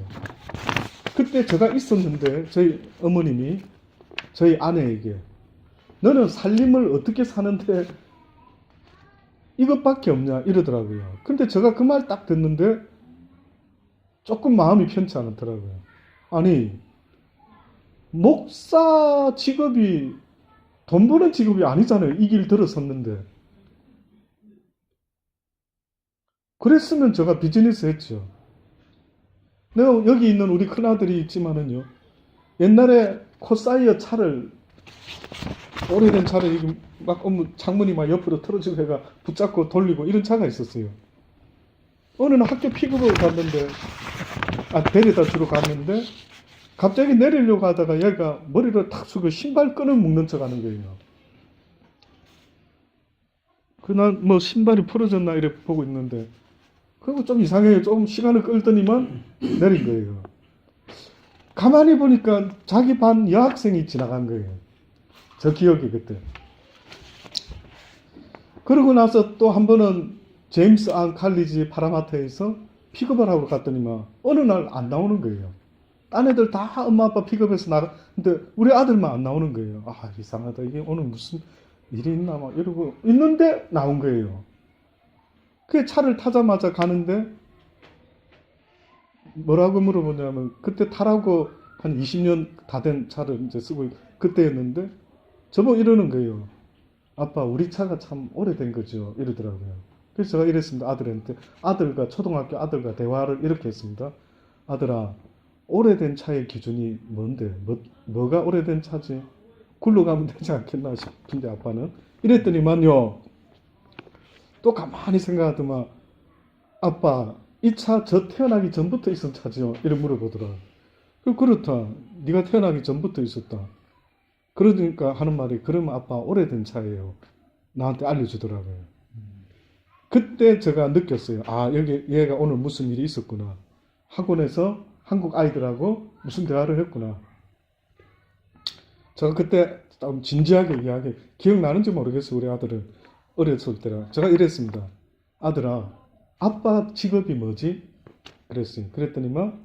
그때 제가 있었는데 저희 어머님이 저희 아내에게 너는 살림을 어떻게 사는데 이것밖에 없냐 이러더라고요. 근데 제가 그 말 딱 듣는데 조금 마음이 편치 않더라고요. 아니, 목사 직업이 돈 버는 직업이 아니잖아요. 이 길 들어섰는데. 그랬으면 제가 비즈니스 했죠. 내가 여기 있는 우리 큰아들이 있지만은요. 옛날에 코사이어 차를 오래된 차를 이렇게 막 창문이 막 옆으로 틀어지고 해가 붙잡고 돌리고 이런 차가 있었어요. 어느 날 학교 픽업을 갔는데 데려다 주러 갔는데 갑자기 내리려고 하다가 얘가 머리를 탁 숙여 신발 끈을 묶는 척 하는 거예요. 그날 뭐 신발이 풀어졌나 이렇게 보고 있는데 그리고 좀 이상해요. 조금 시간을 끌더니만 내린 거예요. 가만히 보니까 자기 반 여학생이 지나간 거예요. 저 기억이 그때. 그러고 나서 또 한 번은 제임스 안 칼리지 파라마트에서 픽업을 하고 갔더니만 어느 날 안 나오는 거예요. 딴 애들 다 엄마 아빠 픽업해서 나가. 근데 우리 아들만 안 나오는 거예요. 아, 이상하다. 이게 오늘 무슨 일이 있나 막 이러고 있는데 나온 거예요. 그 차를 타자마자 가는데 뭐라고 물어보냐면 그때 타라고 한 20년 다 된 차를 이제 쓰고 그때였는데 저보고 이러는 거예요. 아빠 우리 차가 참 오래된 거죠. 이러더라고요. 그래서 제가 이랬습니다. 아들한테. 초등학교 아들과 대화를 이렇게 했습니다. 아들아, 오래된 차의 기준이 뭔데? 뭐가 오래된 차지? 굴러가면 되지 않겠나 싶은데 아빠는. 이랬더니만요. 또 가만히 생각하더만 아빠 이 차 저 태어나기 전부터 있었던 차지요? 이렇게 물어보더라. 그렇다. 네가 태어나기 전부터 있었다. 그러니까 하는 말이 그러면 아빠 오래된 차예요. 나한테 알려주더라고요. 그때 제가 느꼈어요. 아, 여기 얘가 오늘 무슨 일이 있었구나. 학원에서 한국 아이들하고 무슨 대화를 했구나. 제가 그때 좀 진지하게 이야기, 기억나는지 모르겠어요. 우리 아들은 어렸을 때라. 제가 이랬습니다. 아들아, 아빠 직업이 뭐지? 그랬어요. 그랬더니만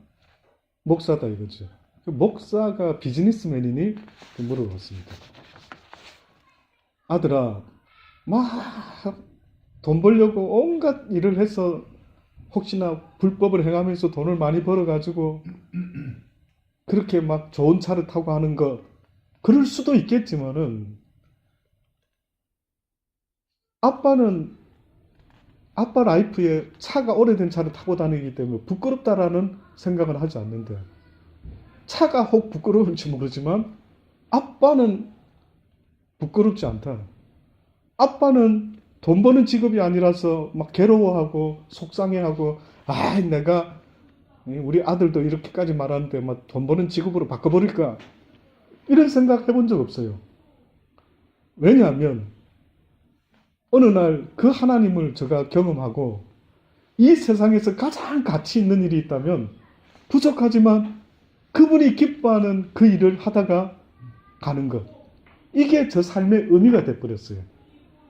목사다 이거죠. 목사가 비즈니스맨이니? 물어봤습니다. 아들아, 막 돈 벌려고 온갖 일을 해서 혹시나 불법을 행하면서 돈을 많이 벌어가지고 그렇게 막 좋은 차를 타고 하는 거 그럴 수도 있겠지만은 아빠는 아빠 라이프에 차가 오래된 차를 타고 다니기 때문에 부끄럽다라는 생각을 하지 않는데 차가 혹 부끄러운지 모르지만 아빠는 부끄럽지 않다. 아빠는 돈 버는 직업이 아니라서 막 괴로워하고 속상해하고 아 내가 우리 아들도 이렇게까지 말하는데 막 돈 버는 직업으로 바꿔버릴까 이런 생각 해본 적 없어요. 왜냐하면 어느 날 그 하나님을 제가 경험하고 이 세상에서 가장 가치 있는 일이 있다면 부족하지만 그분이 기뻐하는 그 일을 하다가 가는 것. 이게 저 삶의 의미가 돼버렸어요.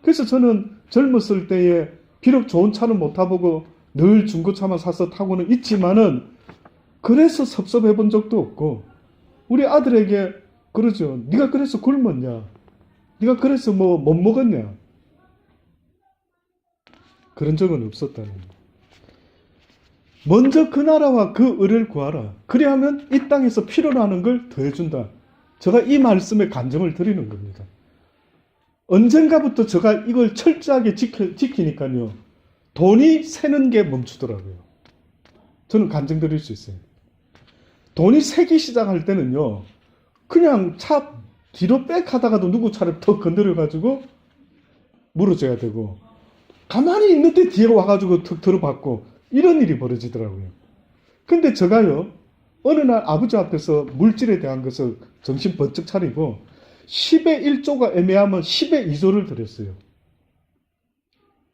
그래서 저는 젊었을 때에 비록 좋은 차는 못 타보고 늘 중고차만 사서 타고는 있지만은 그래서 섭섭해 본 적도 없고 우리 아들에게 그러죠. 네가 그래서 굶었냐? 네가 그래서 뭐 못 먹었냐? 그런 적은 없었다는 거예요. 먼저 그 나라와 그 의를 구하라. 그리하면 이 땅에서 필요로 하는 걸 더해준다. 제가 이 말씀에 간증을 드리는 겁니다. 언젠가부터 제가 이걸 철저하게 지키니까요. 돈이 새는 게 멈추더라고요. 저는 간증 드릴 수 있어요. 돈이 새기 시작할 때는요. 그냥 차 뒤로 빽 하다가도 누구 차를 더 건드려가지고 물어줘야 되고 가만히 있는데 뒤에 와가지고 툭 들어받고 이런 일이 벌어지더라고요. 근데 제가요. 어느 날 아버지 앞에서 물질에 대한 것을 정신 번쩍 차리고 10의 1조가 애매하면 10의 2조를 드렸어요.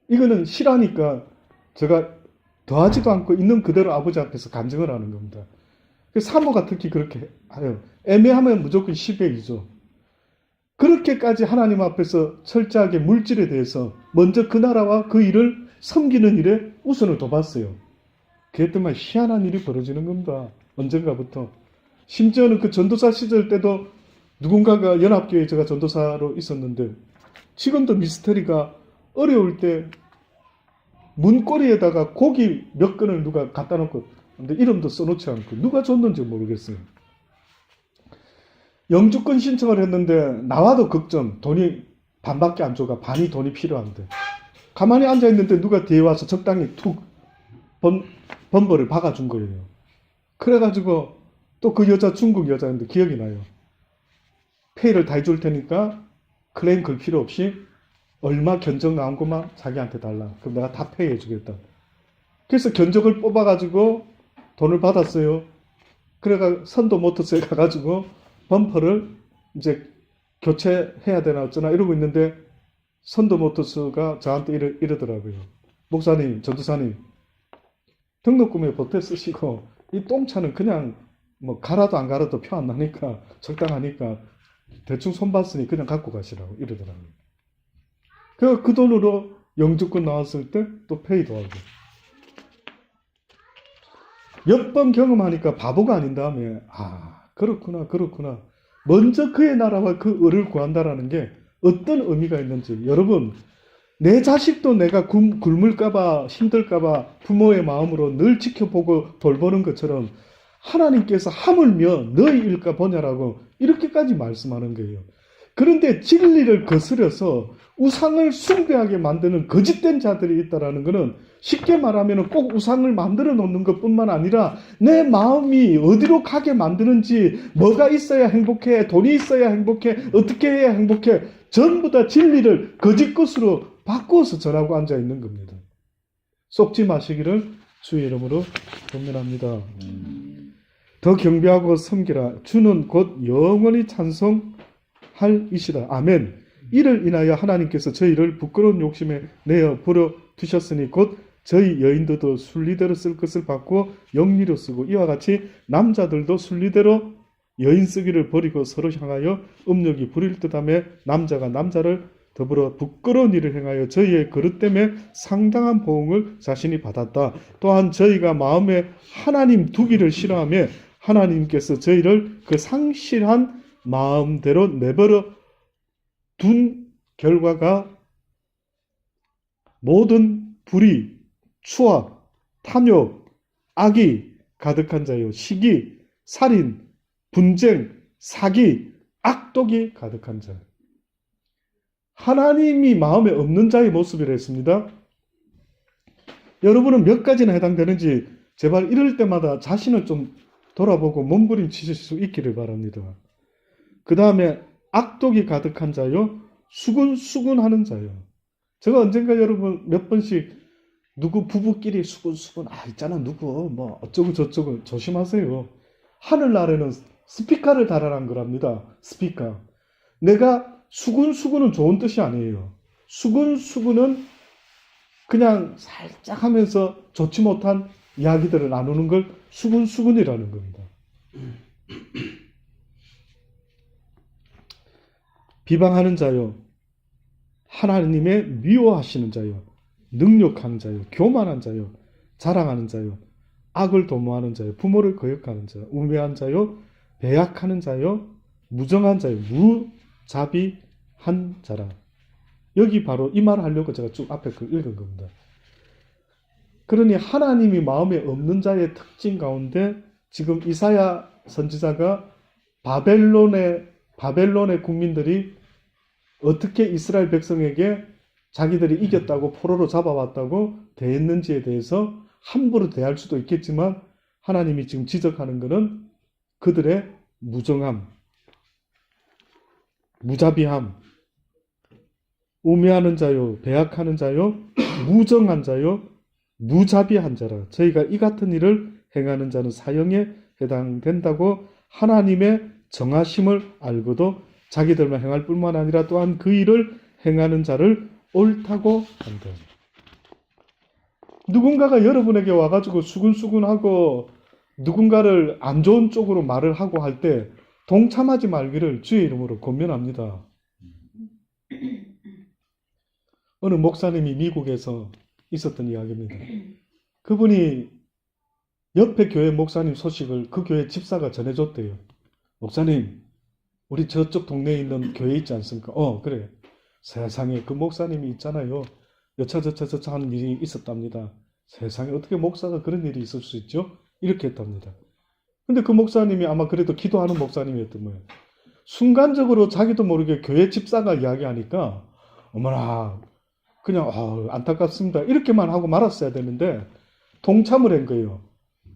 이거는 실하니까 제가 더하지도 않고 있는 그대로 아버지 앞에서 간증을 하는 겁니다. 사모가 특히 그렇게 해요. 애매하면 무조건 10의 2죠. 그렇게까지 하나님 앞에서 철저하게 물질에 대해서 먼저 그 나라와 그 일을 섬기는 일에 우선을 둬봤어요. 그랬 더만 희한한 일이 벌어지는 겁니다. 언젠가부터. 심지어는 그 전도사 시절 때도 누군가가 연합교회에 제가 전도사로 있었는데 지금도 미스터리가 어려울 때 문고리에다가 고기 몇 건을 누가 갖다 놓고 근데 이름도 써놓지 않고 누가 줬는지 모르겠어요. 영주권 신청을 했는데 나와도 걱정. 돈이 반밖에 안 줘가 반이 돈이 필요한데 가만히 앉아있는데 누가 뒤에 와서 적당히 툭 범버를 박아준 거예요. 그래가지고 또 그 여자 중국 여자인데 기억이 나요. 페이를 다 해줄 테니까 클레임 걸 필요 없이 얼마 견적 나온 것만 자기한테 달라. 그럼 내가 다 페이해 주겠다. 그래서 견적을 뽑아가지고 돈을 받았어요. 그래가 선도 모터스에 가가지고 범퍼를 이제 교체해야 되나 어쩌나 이러고 있는데 선도 모터스가 저한테 이러더라고요. 목사님, 전도사님, 등록금에 보태 쓰시고 이 똥차는 그냥 뭐 갈아도 안 갈아도 표 안 나니까 적당하니까 대충 손봤으니 그냥 갖고 가시라고 이러더라고요. 그 돈으로 영주권 나왔을 때 또 페이도 하고 몇 번 경험하니까 바보가 아닌 다음에 그렇구나 먼저 그의 나라와 그 의를 구한다라는 게 어떤 의미가 있는지 여러분 내 자식도 내가 굶을까봐 힘들까봐 부모의 마음으로 늘 지켜보고 돌보는 것처럼 하나님께서 하물며 너희 일까 보냐라고 이렇게까지 말씀하는 거예요. 그런데 진리를 거스려서 우상을 숭배하게 만드는 거짓된 자들이 있다라는 것은 쉽게 말하면 꼭 우상을 만들어 놓는 것뿐만 아니라 내 마음이 어디로 가게 만드는지 뭐가 있어야 행복해, 돈이 있어야 행복해, 어떻게 해야 행복해 전부 다 진리를 거짓 것으로 바꾸어서 전하고 앉아 있는 겁니다. 속지 마시기를 주의 이름으로 권면합니다. 더 경배하고 섬기라. 주는 곧 영원히 찬송할 이시다. 아멘. 이를 인하여 하나님께서 저희를 부끄러운 욕심에 내어 불어 두셨으니 곧 저희 여인들도 순리대로 쓸 것을 받고 영리로 쓰고 이와 같이 남자들도 순리대로 여인 쓰기를 버리고 서로 향하여 음욕이 부릴 듯하며 남자가 남자를 더불어 부끄러운 일을 행하여 저희의 그릇 때문에 상당한 보응을 자신이 받았다. 또한 저희가 마음에 하나님 두기를 싫어하며 하나님께서 저희를 그 상실한 마음대로 내버려 둔 결과가 모든 불의, 추악, 탐욕, 악이 가득한 자요, 시기, 살인, 분쟁, 사기, 악독이 가득한 자. 하나님이 마음에 없는 자의 모습이라 했습니다. 여러분은 몇 가지나 해당되는지 제발 이럴 때마다 자신을 좀 돌아보고 몸부림치실 수 있기를 바랍니다. 그 다음에 악독이 가득한 자요, 수군수군하는 자요. 제가 언젠가 여러분 몇 번씩 누구 부부끼리 수군수군 있잖아 누구 뭐 어쩌고 저쩌고 조심하세요. 하늘나라에는 스피커를 달아난 거랍니다. 스피커. 내가 수군수군은 좋은 뜻이 아니에요. 수군수군은 그냥 살짝 하면서 좋지 못한 이야기들을 나누는 걸 수군수군이라는 겁니다. 비방하는 자요, 하나님의 미워하시는 자요, 능욕하는 자요, 교만한 자요, 자랑하는 자요, 악을 도모하는 자요, 부모를 거역하는 자요, 우매한 자요, 배약하는 자요, 무정한 자요, 무자비한 자라. 여기 바로 이 말을 하려고 제가 쭉 앞에 읽은 겁니다. 그러니 하나님이 마음에 없는 자의 특징 가운데 지금 이사야 선지자가 바벨론의 국민들이 어떻게 이스라엘 백성에게 자기들이 이겼다고 포로로 잡아왔다고 대했는지에 대해서 함부로 대할 수도 있겠지만 하나님이 지금 지적하는 것은 그들의 무정함, 무자비함, 우매하는 자요, 배약하는 자요, 무정한 자요, 무자비한 자라. 저희가 이 같은 일을 행하는 자는 사형에 해당된다고 하나님의 정하심을 알고도 자기들만 행할 뿐만 아니라 또한 그 일을 행하는 자를 옳다고 한다. 누군가가 여러분에게 와가지고 수근수근하고 누군가를 안 좋은 쪽으로 말을 하고 할 때 동참하지 말기를 주의 이름으로 권면합니다. 어느 목사님이 미국에서 있었던 이야기입니다. 그분이 옆에 교회 목사님 소식을 그 교회 집사가 전해줬대요. 목사님, 우리 저쪽 동네에 있는 교회 있지 않습니까? 그래. 세상에 그 목사님이 있잖아요. 여차저차 하는 일이 있었답니다. 세상에 어떻게 목사가 그런 일이 있을 수 있죠? 이렇게 했답니다. 근데 그 목사님이 아마 그래도 기도하는 목사님이었던 거예요. 순간적으로 자기도 모르게 교회 집사가 이야기하니까 어머나 그냥 안타깝습니다. 이렇게만 하고 말았어야 되는데 동참을 한 거예요.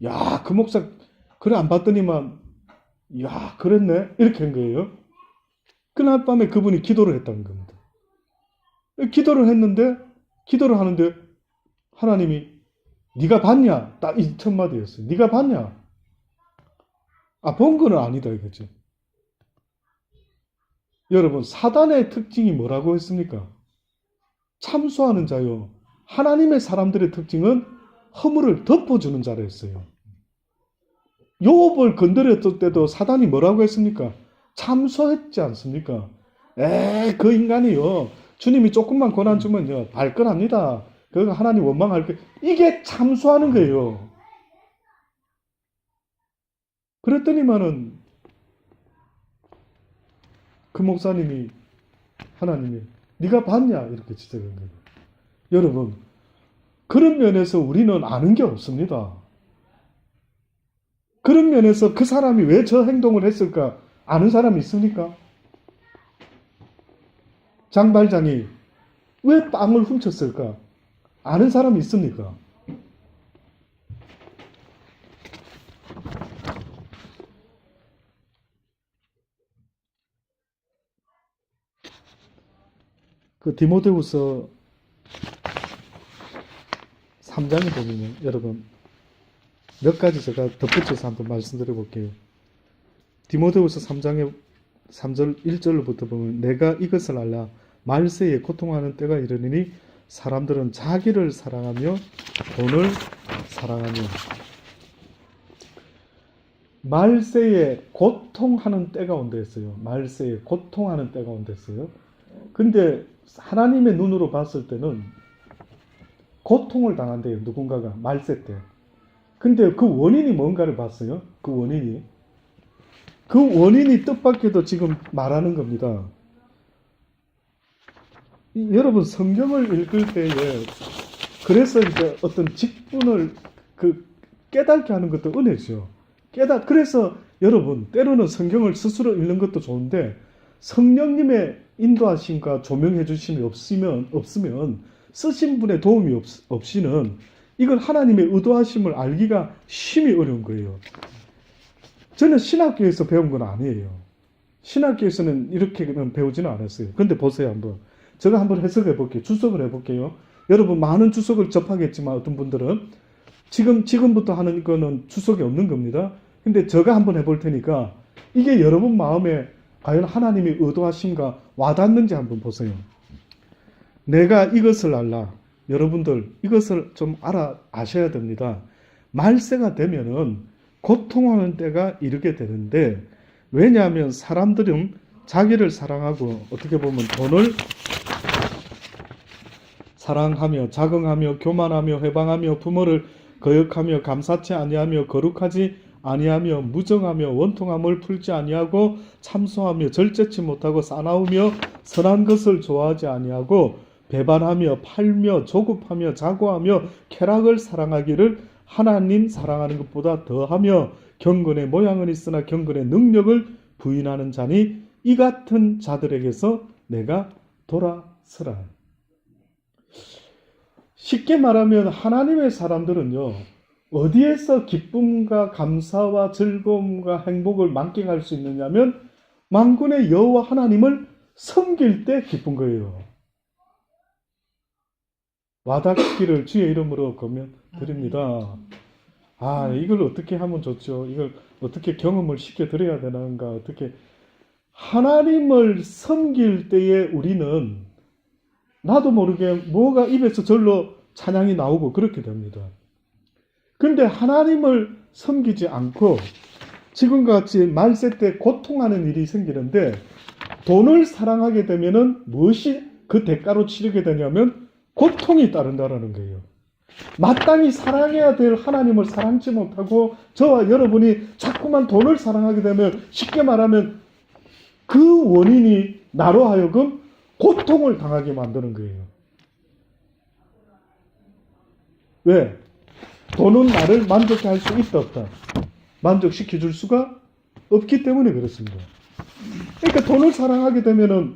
야, 그 목사 그래 안 봤더니만 야, 그랬네. 이렇게 한 거예요. 그날 밤에 그분이 기도를 했다는 겁니다. 기도를 하는데 하나님이 네가 봤냐? 딱 이 첫 마디였어요. 네가 봤냐? 본 거는 아니다 이거죠. 여러분, 사단의 특징이 뭐라고 했습니까? 참소하는 자요. 하나님의 사람들의 특징은 허물을 덮어주는 자라 했어요. 욥을 건드렸을 때도 사단이 뭐라고 했습니까? 참소했지 않습니까? 그 인간이요. 주님이 조금만 고난 주면요. 발끈합니다. 그거 하나님 원망할 게 이게 참소하는 거예요. 그랬더니만은 그 목사님이 하나님이 네가 봤냐? 이렇게 지적한 거예요. 여러분, 그런 면에서 우리는 아는 게 없습니다. 그런 면에서 그 사람이 왜 저 행동을 했을까? 아는 사람이 있습니까? 장발장이 왜 빵을 훔쳤을까? 아는 사람이 있습니까? 그 디모데후서 3장에 보면요, 여러분 몇 가지 제가 덧붙여서 한번 말씀드려 볼게요. 디모데후서 3장에 3절 1절로부터 보면 내가 이것을 알라 말세에 고통하는 때가 이르느니 사람들은 자기를 사랑하며 돈을 사랑하며 말세에 고통하는 때가 온다 했어요. 말세에 고통하는 때가 온다 했어요. 근데 하나님의 눈으로 봤을 때는 고통을 당한대요. 누군가가 말세 때. 근데 그 원인이 뭔가를 봤어요. 그 원인이 뜻밖에도 지금 말하는 겁니다. 여러분 성경을 읽을 때에 그래서 이제 어떤 직분을 깨닫게 하는 것도 은혜죠. 그래서 여러분 때로는 성경을 스스로 읽는 것도 좋은데 성령님의 인도하심과 조명해 주심이 없으면 쓰신 분의 도움이 없이는 이걸 하나님의 의도하심을 알기가 심히 어려운 거예요. 저는 신학교에서 배운 건 아니에요. 신학교에서는 이렇게는 배우지는 않았어요. 근데 보세요 한번. 제가 한번 해석해 볼게요. 주석을 해볼게요. 여러분 많은 주석을 접하겠지만 어떤 분들은 지금부터 하는 거는 주석이 없는 겁니다. 근데 제가 한번 해볼 테니까 이게 여러분 마음에 과연 하나님의 의도하심과 와닿는지 한번 보세요. 내가 이것을 알라. 여러분들 이것을 좀 아셔야 됩니다. 말세가 되면은 고통하는 때가 이르게 되는데 왜냐하면 사람들은 자기를 사랑하고 어떻게 보면 돈을 사랑하며 자긍하며 교만하며 회방하며 부모를 거역하며 감사치 아니하며 거룩하지 아니하며 무정하며 원통함을 풀지 아니하고 참소하며 절제치 못하고 싸나우며 선한 것을 좋아하지 아니하고 배반하며 팔며 조급하며 자고하며 쾌락을 사랑하기를 하나님 사랑하는 것보다 더하며 경건의 모양은 있으나 경건의 능력을 부인하는 자니 이 같은 자들에게서 내가 돌아서라. 쉽게 말하면 하나님의 사람들은요, 어디에서 기쁨과 감사와 즐거움과 행복을 만끽할 수 있느냐면 만군의 여호와 하나님을 섬길 때 기쁜 거예요. 와닿기를 주의 이름으로 권면드립니다. 이걸 어떻게 하면 좋죠? 이걸 어떻게 경험을 시켜드려야 되는가? 어떻게 하나님을 섬길 때에 우리는 나도 모르게 뭐가 입에서 절로 찬양이 나오고 그렇게 됩니다. 근데 하나님을 섬기지 않고 지금과 같이 말세 때 고통하는 일이 생기는데 돈을 사랑하게 되면은 무엇이 그 대가로 치르게 되냐면 고통이 따른다라는 거예요. 마땅히 사랑해야 될 하나님을 사랑치 못하고 저와 여러분이 자꾸만 돈을 사랑하게 되면 쉽게 말하면 그 원인이 나로 하여금 고통을 당하게 만드는 거예요. 왜? 돈은 나를 만족해 할 수 있다 없다? 만족시켜 줄 수가 없기 때문에 그렇습니다. 그러니까 돈을 사랑하게 되면은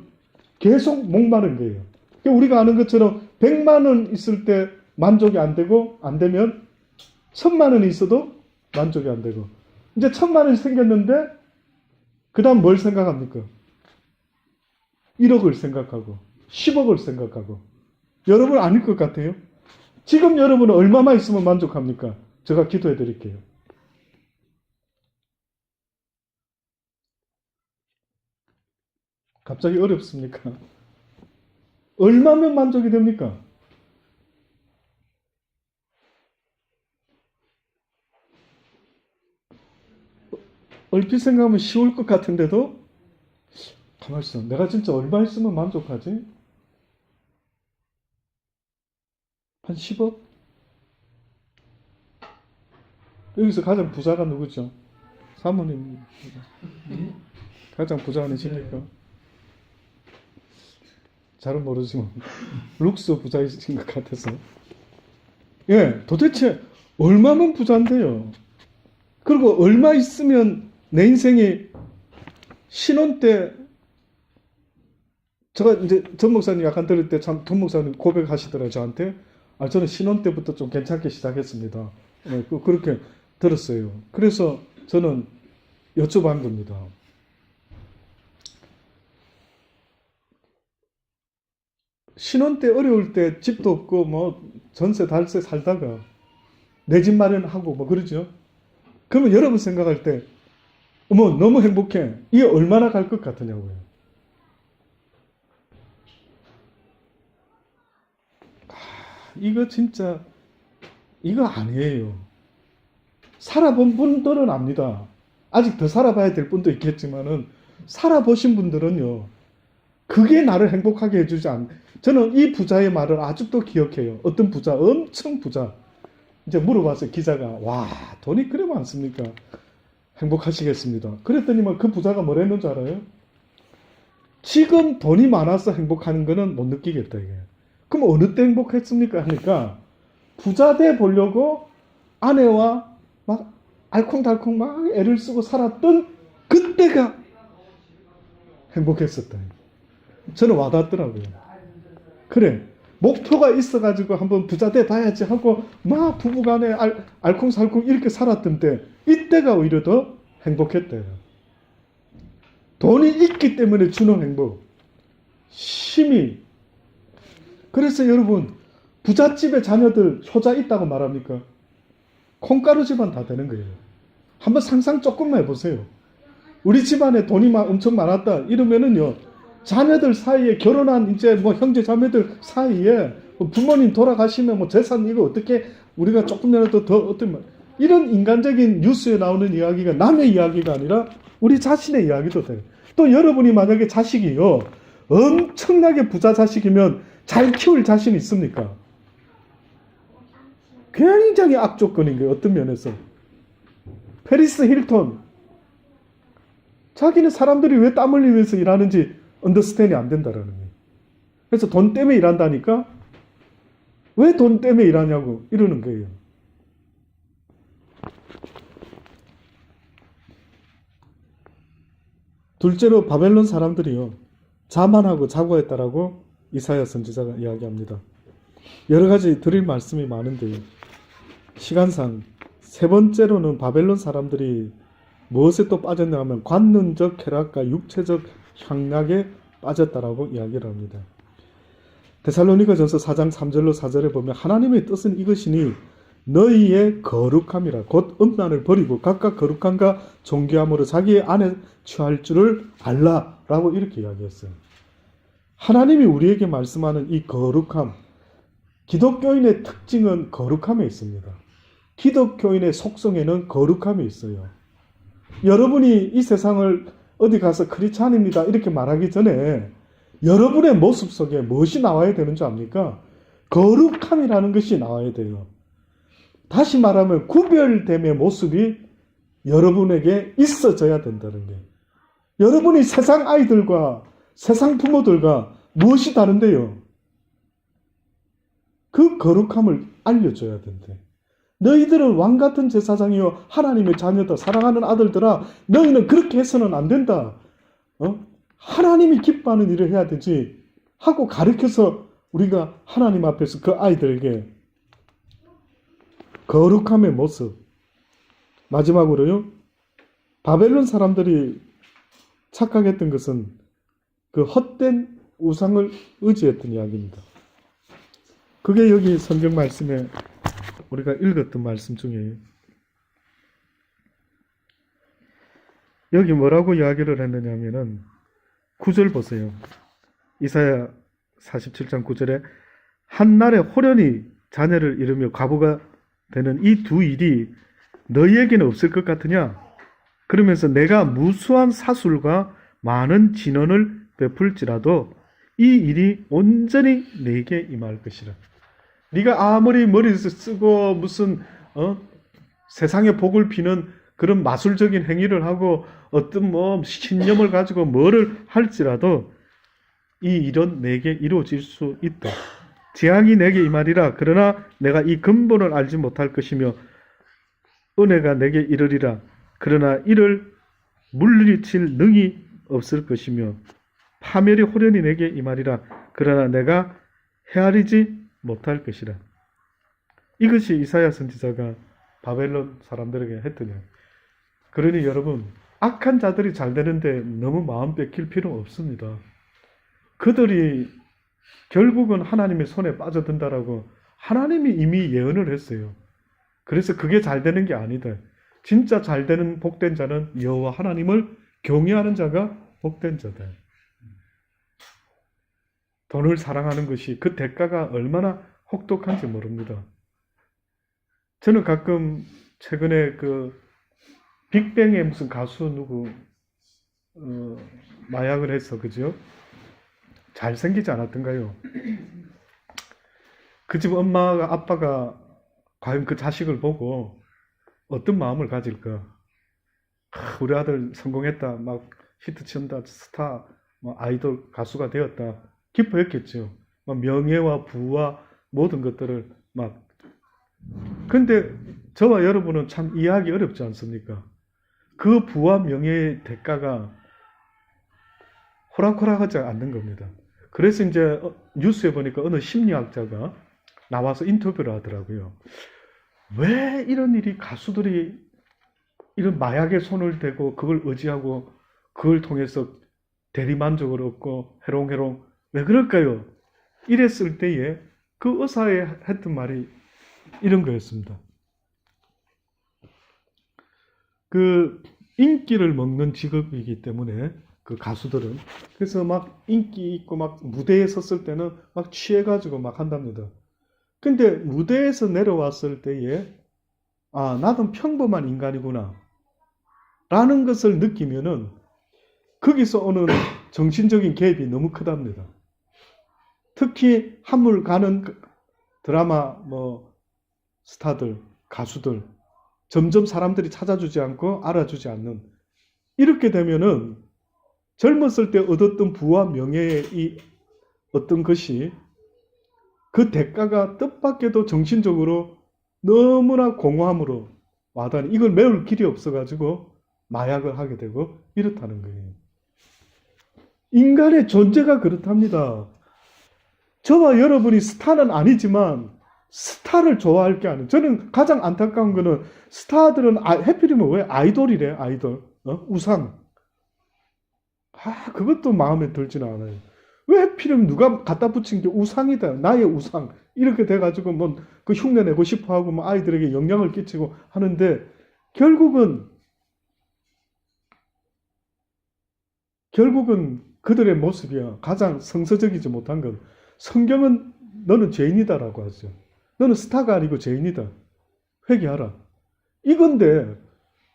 계속 목마른 거예요. 그러니까 우리가 아는 것처럼 100만 원 있을 때 만족이 안 되고 안 되면 1000만 원이 있어도 만족이 안 되고 이제 1000만 원이 생겼는데 그 다음 뭘 생각합니까? 1억을 생각하고 10억을 생각하고 여러분 아닐 것 같아요? 지금 여러분은 얼마만 있으면 만족합니까? 제가 기도해 드릴게요. 갑자기 어렵습니까? 얼마면 만족이 됩니까? 얼핏 생각하면 쉬울 것 같은데도 가만히 있어. 내가 진짜 얼마 있으면 만족하지? 한 10억? 여기서 가장 부자가 누구죠? 사모님. 가장 부자이십니까? 잘은 모르지만 룩스 부자이신 것 같아서. 예, 도대체 얼마면 부자인데요? 그리고 얼마 있으면 내 인생이 신혼 때 제가 이제 전 목사님 약간 들을 때 참 전 목사님 고백하시더라고요 저한테. 아 저는 신혼 때부터 좀 괜찮게 시작했습니다. 예, 그렇게 들었어요. 그래서 저는 여쭤본 겁니다. 신혼 때 어려울 때 집도 없고 뭐 전세 달세 살다가 내 집 마련하고 뭐 그러죠. 그러면 여러분 생각할 때 어머 너무 행복해. 이게 얼마나 갈 것 같으냐고요. 이거 진짜 이거 아니에요. 살아본 분들은 압니다. 아직 더 살아봐야 될 분도 있겠지만은 살아보신 분들은요. 그게 나를 행복하게 해주지 않. 저는 이 부자의 말을 아직도 기억해요. 어떤 부자, 엄청 부자. 이제 물어봤어요. 기자가 와 돈이 그래 많습니까? 행복하시겠습니다. 그랬더니만 그 부자가 뭐랬는 줄 알아요? 지금 돈이 많아서 행복하는 거는 못 느끼겠다 이게. 그럼 어느 때 행복했습니까? 하니까 부자 돼 보려고 아내와 막 알콩달콩 막 애를 쓰고 살았던 그때가 행복했었다. 저는 와닿더라고요. 그래 목표가 있어가지고 한번 부자 돼 봐야지 하고 막 부부간에 알콩살콩 이렇게 살았던 때 이때가 오히려 더 행복했대요. 돈이 있기 때문에 주는 행복, 힘이. 그래서 여러분 부잣집의 자녀들 효자 있다고 말합니까? 콩가루 집안 다 되는 거예요. 한번 상상 조금만 해보세요. 우리 집안에 돈이 막 엄청 많았다 이러면은요 자녀들 사이에 결혼한 이제 뭐 형제 자매들 사이에 부모님 돌아가시면 뭐 재산 이거 어떻게 우리가 조금이라도 더 어떤 이런 인간적인 뉴스에 나오는 이야기가 남의 이야기가 아니라 우리 자신의 이야기도 돼요. 또 여러분이 만약에 자식이요 엄청나게 부자 자식이면 잘 키울 자신 있습니까? 굉장히 악조건인 거예요. 어떤 면에서. 페리스 힐톤. 자기는 사람들이 왜 땀 흘리면서 일하는지 언더스탠이 안 된다라는 거예요. 그래서 돈 때문에 일한다니까? 왜 돈 때문에 일하냐고 이러는 거예요. 둘째로 바벨론 사람들이요. 자만하고 자고했다라고 이사야 선지자가 이야기합니다. 여러 가지 드릴 말씀이 많은데요. 시간상 세 번째로는 바벨론 사람들이 무엇에 또 빠졌냐 하면 관능적 쾌락과 육체적 향락에 빠졌다라고 이야기를 합니다. 데살로니가전서 4장 3절로 4절에 보면 하나님의 뜻은 이것이니 너희의 거룩함이라 곧 음란을 버리고 각각 거룩함과 존귀함으로 자기의 안에 취할 줄을 알라라고 이렇게 이야기했어요. 하나님이 우리에게 말씀하는 이 거룩함, 기독교인의 특징은 거룩함에 있습니다. 기독교인의 속성에는 거룩함이 있어요. 여러분이 이 세상을 어디 가서 크리스찬입니다 이렇게 말하기 전에 여러분의 모습 속에 무엇이 나와야 되는 줄 압니까? 거룩함이라는 것이 나와야 돼요. 다시 말하면 구별됨의 모습이 여러분에게 있어져야 된다는 거예요. 여러분이 세상 아이들과 세상 부모들과 무엇이 다른데요? 그 거룩함을 알려줘야 된대. 너희들은 왕같은 제사장이요 하나님의 자녀다. 사랑하는 아들들아, 너희는 그렇게 해서는 안 된다. 하나님이 기뻐하는 일을 해야 되지 하고 가르쳐서 우리가 하나님 앞에서 그 아이들에게 거룩함의 모습. 마지막으로요, 바벨론 사람들이 착각했던 것은 그 헛된 우상을 의지했던 이야기입니다. 그게 여기 성경 말씀에 우리가 읽었던 말씀 중에 여기 뭐라고 이야기를 했느냐면은 9절 보세요. 이사야 47장 9절에 한날에 호련히 자녀를 잃으며 과부가 되는 이 두 일이 너희에게는 없을 것 같으냐? 그러면서 내가 무수한 사술과 많은 진언을 베풀지라도 이 일이 온전히 내게 임할 것이라. 네가 아무리 머리를 쓰고 무슨 세상의 복을 비는 그런 마술적인 행위를 하고 어떤 뭐 신념을 가지고 뭐를 할지라도 이 일은 내게 이루어질 수 있다. 재앙이 내게 임하리라. 그러나 내가 이 근본을 알지 못할 것이며 은혜가 내게 이르리라. 그러나 이를 물리칠 능히 없을 것이며 파멸이 호련히 내게 임하리라. 그러나 내가 헤아리지 못할 것이라. 이것이 이사야 선지자가 바벨론 사람들에게 했더니, 그러니 여러분, 악한 자들이 잘 되는데 너무 마음 뺏길 필요 없습니다. 그들이 결국은 하나님의 손에 빠져든다라고 하나님이 이미 예언을 했어요. 그래서 그게 잘 되는 게 아니다. 진짜 잘 되는 복된 자는 여호와 하나님을 경외하는 자가 복된 자다. 돈을 사랑하는 것이 그 대가가 얼마나 혹독한지 모릅니다. 저는 가끔 최근에 그 빅뱅의 무슨 가수 누구 마약을 해서 그죠? 잘생기지 않았던가요? 그 집 엄마가 아빠가 과연 그 자식을 보고 어떤 마음을 가질까? 우리 아들 성공했다, 막 히트 친다, 스타, 아이돌 가수가 되었다, 기뻐했겠죠. 명예와 부와 모든 것들을 막. 근데 저와 여러분은 참 이해하기 어렵지 않습니까? 그 부와 명예의 대가가 호락호락하지 않는 겁니다. 그래서 이제 뉴스에 보니까 어느 심리학자가 나와서 인터뷰를 하더라고요. 왜 이런 일이, 가수들이 이런 마약에 손을 대고 그걸 의지하고 그걸 통해서 대리만족을 얻고 해롱해롱 왜 그럴까요? 이랬을 때에 그 의사에 했던 말이 이런 거였습니다. 그 인기를 먹는 직업이기 때문에 그 가수들은, 그래서 막 인기 있고 막 무대에 섰을 때는 막 취해가지고 막 한답니다. 근데 무대에서 내려왔을 때에 나도 평범한 인간이구나 라는 것을 느끼면은 거기서 오는 정신적인 갭이 너무 크답니다. 특히 한물 가는 드라마 스타들, 가수들 점점 사람들이 찾아주지 않고 알아주지 않는, 이렇게 되면은 젊었을 때 얻었던 부와 명예의 이 어떤 것이 그 대가가 뜻밖에도 정신적으로 너무나 공허함으로 와닿으니 이걸 메울 길이 없어가지고 마약을 하게 되고 이렇다는 거예요. 인간의 존재가 그렇답니다. 저와 여러분이 스타는 아니지만 스타를 좋아할 게 아니에요. 저는 가장 안타까운 거는 스타들은 해필이면 왜 아이돌이래, 아이돌. 우상. 그것도 마음에 들지는 않아요. 왜 하필이면 누가 갖다 붙인 게 우상이다, 나의 우상, 이렇게 돼가지고 그 흉내 내고 싶어 하고 아이들에게 영향을 끼치고 하는데, 결국은 그들의 모습이야 가장 성서적이지 못한 건, 성경은 너는 죄인이다라고 하죠. 너는 스타가 아니고 죄인이다. 회개하라. 이건데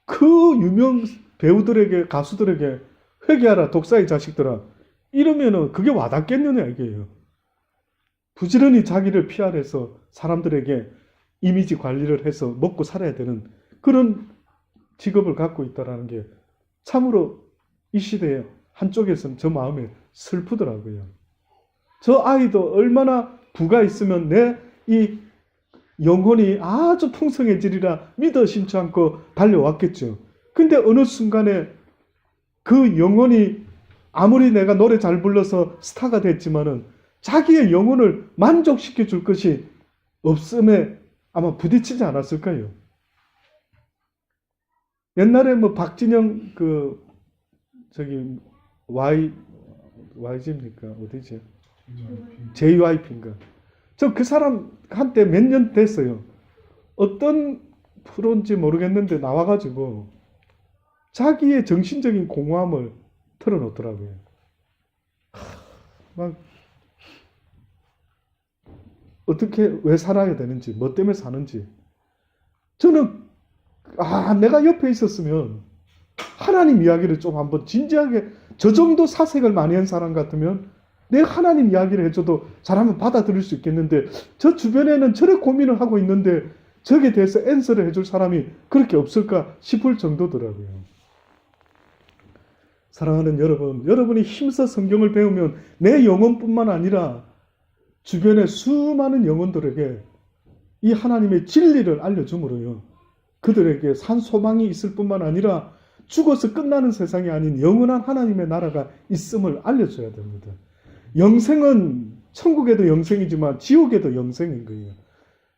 그 유명 배우들에게 가수들에게 회개하라 독사의 자식들아 이러면은 그게 와닿겠느냐 이게요. 부지런히 자기를 PR해서 사람들에게 이미지 관리를 해서 먹고 살아야 되는 그런 직업을 갖고 있다라는 게 참으로 이 시대에 한쪽에서는 저 마음에 슬프더라고요. 저 아이도 얼마나 부가 있으면 내 이 영혼이 아주 풍성해지리라 믿어 심지 않고 달려왔겠죠. 근데 어느 순간에 그 영혼이 아무리 내가 노래 잘 불러서 스타가 됐지만은 자기의 영혼을 만족시켜 줄 것이 없음에 아마 부딪히지 않았을까요? 옛날에 뭐 박진영 저기 YG입니까? 어디지? JYP인가? 저 그 사람 한때 몇 년 됐어요. 어떤 프로인지 모르겠는데 나와가지고 자기의 정신적인 공허함을 털어놓더라고요. 막 어떻게 왜 살아야 되는지, 뭐 때문에 사는지. 저는 내가 옆에 있었으면 하나님 이야기를 좀 한번 진지하게 저 정도 사색을 많이 한 사람 같으면 내가 하나님 이야기를 해줘도 잘하면 받아들일 수 있겠는데 저 주변에는 저래 고민을 하고 있는데 저게 대해서 앤서를 해줄 사람이 그렇게 없을까 싶을 정도더라고요. 사랑하는 여러분, 여러분이 힘써 성경을 배우면 내 영혼뿐만 아니라 주변의 수많은 영혼들에게 이 하나님의 진리를 알려줌으로요. 그들에게 산 소망이 있을 뿐만 아니라 죽어서 끝나는 세상이 아닌 영원한 하나님의 나라가 있음을 알려줘야 됩니다. 영생은 천국에도 영생이지만 지옥에도 영생인 거예요.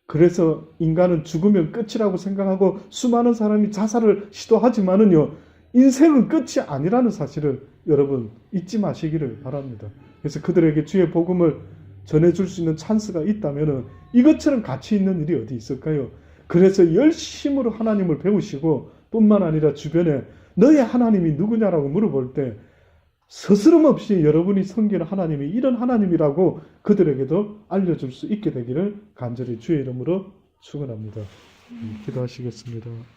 그래서 인간은 죽으면 끝이라고 생각하고 수많은 사람이 자살을 시도하지만은요, 인생은 끝이 아니라는 사실을 여러분 잊지 마시기를 바랍니다. 그래서 그들에게 주의 복음을 전해줄 수 있는 찬스가 있다면은 이것처럼 가치 있는 일이 어디 있을까요? 그래서 열심으로 하나님을 배우시고 뿐만 아니라 주변에 너의 하나님이 누구냐라고 물어볼 때 스스럼 없이 여러분이 섬기는 하나님이 이런 하나님이라고 그들에게도 알려줄 수 있게 되기를 간절히 주의 이름으로 축원합니다. 기도하시겠습니다.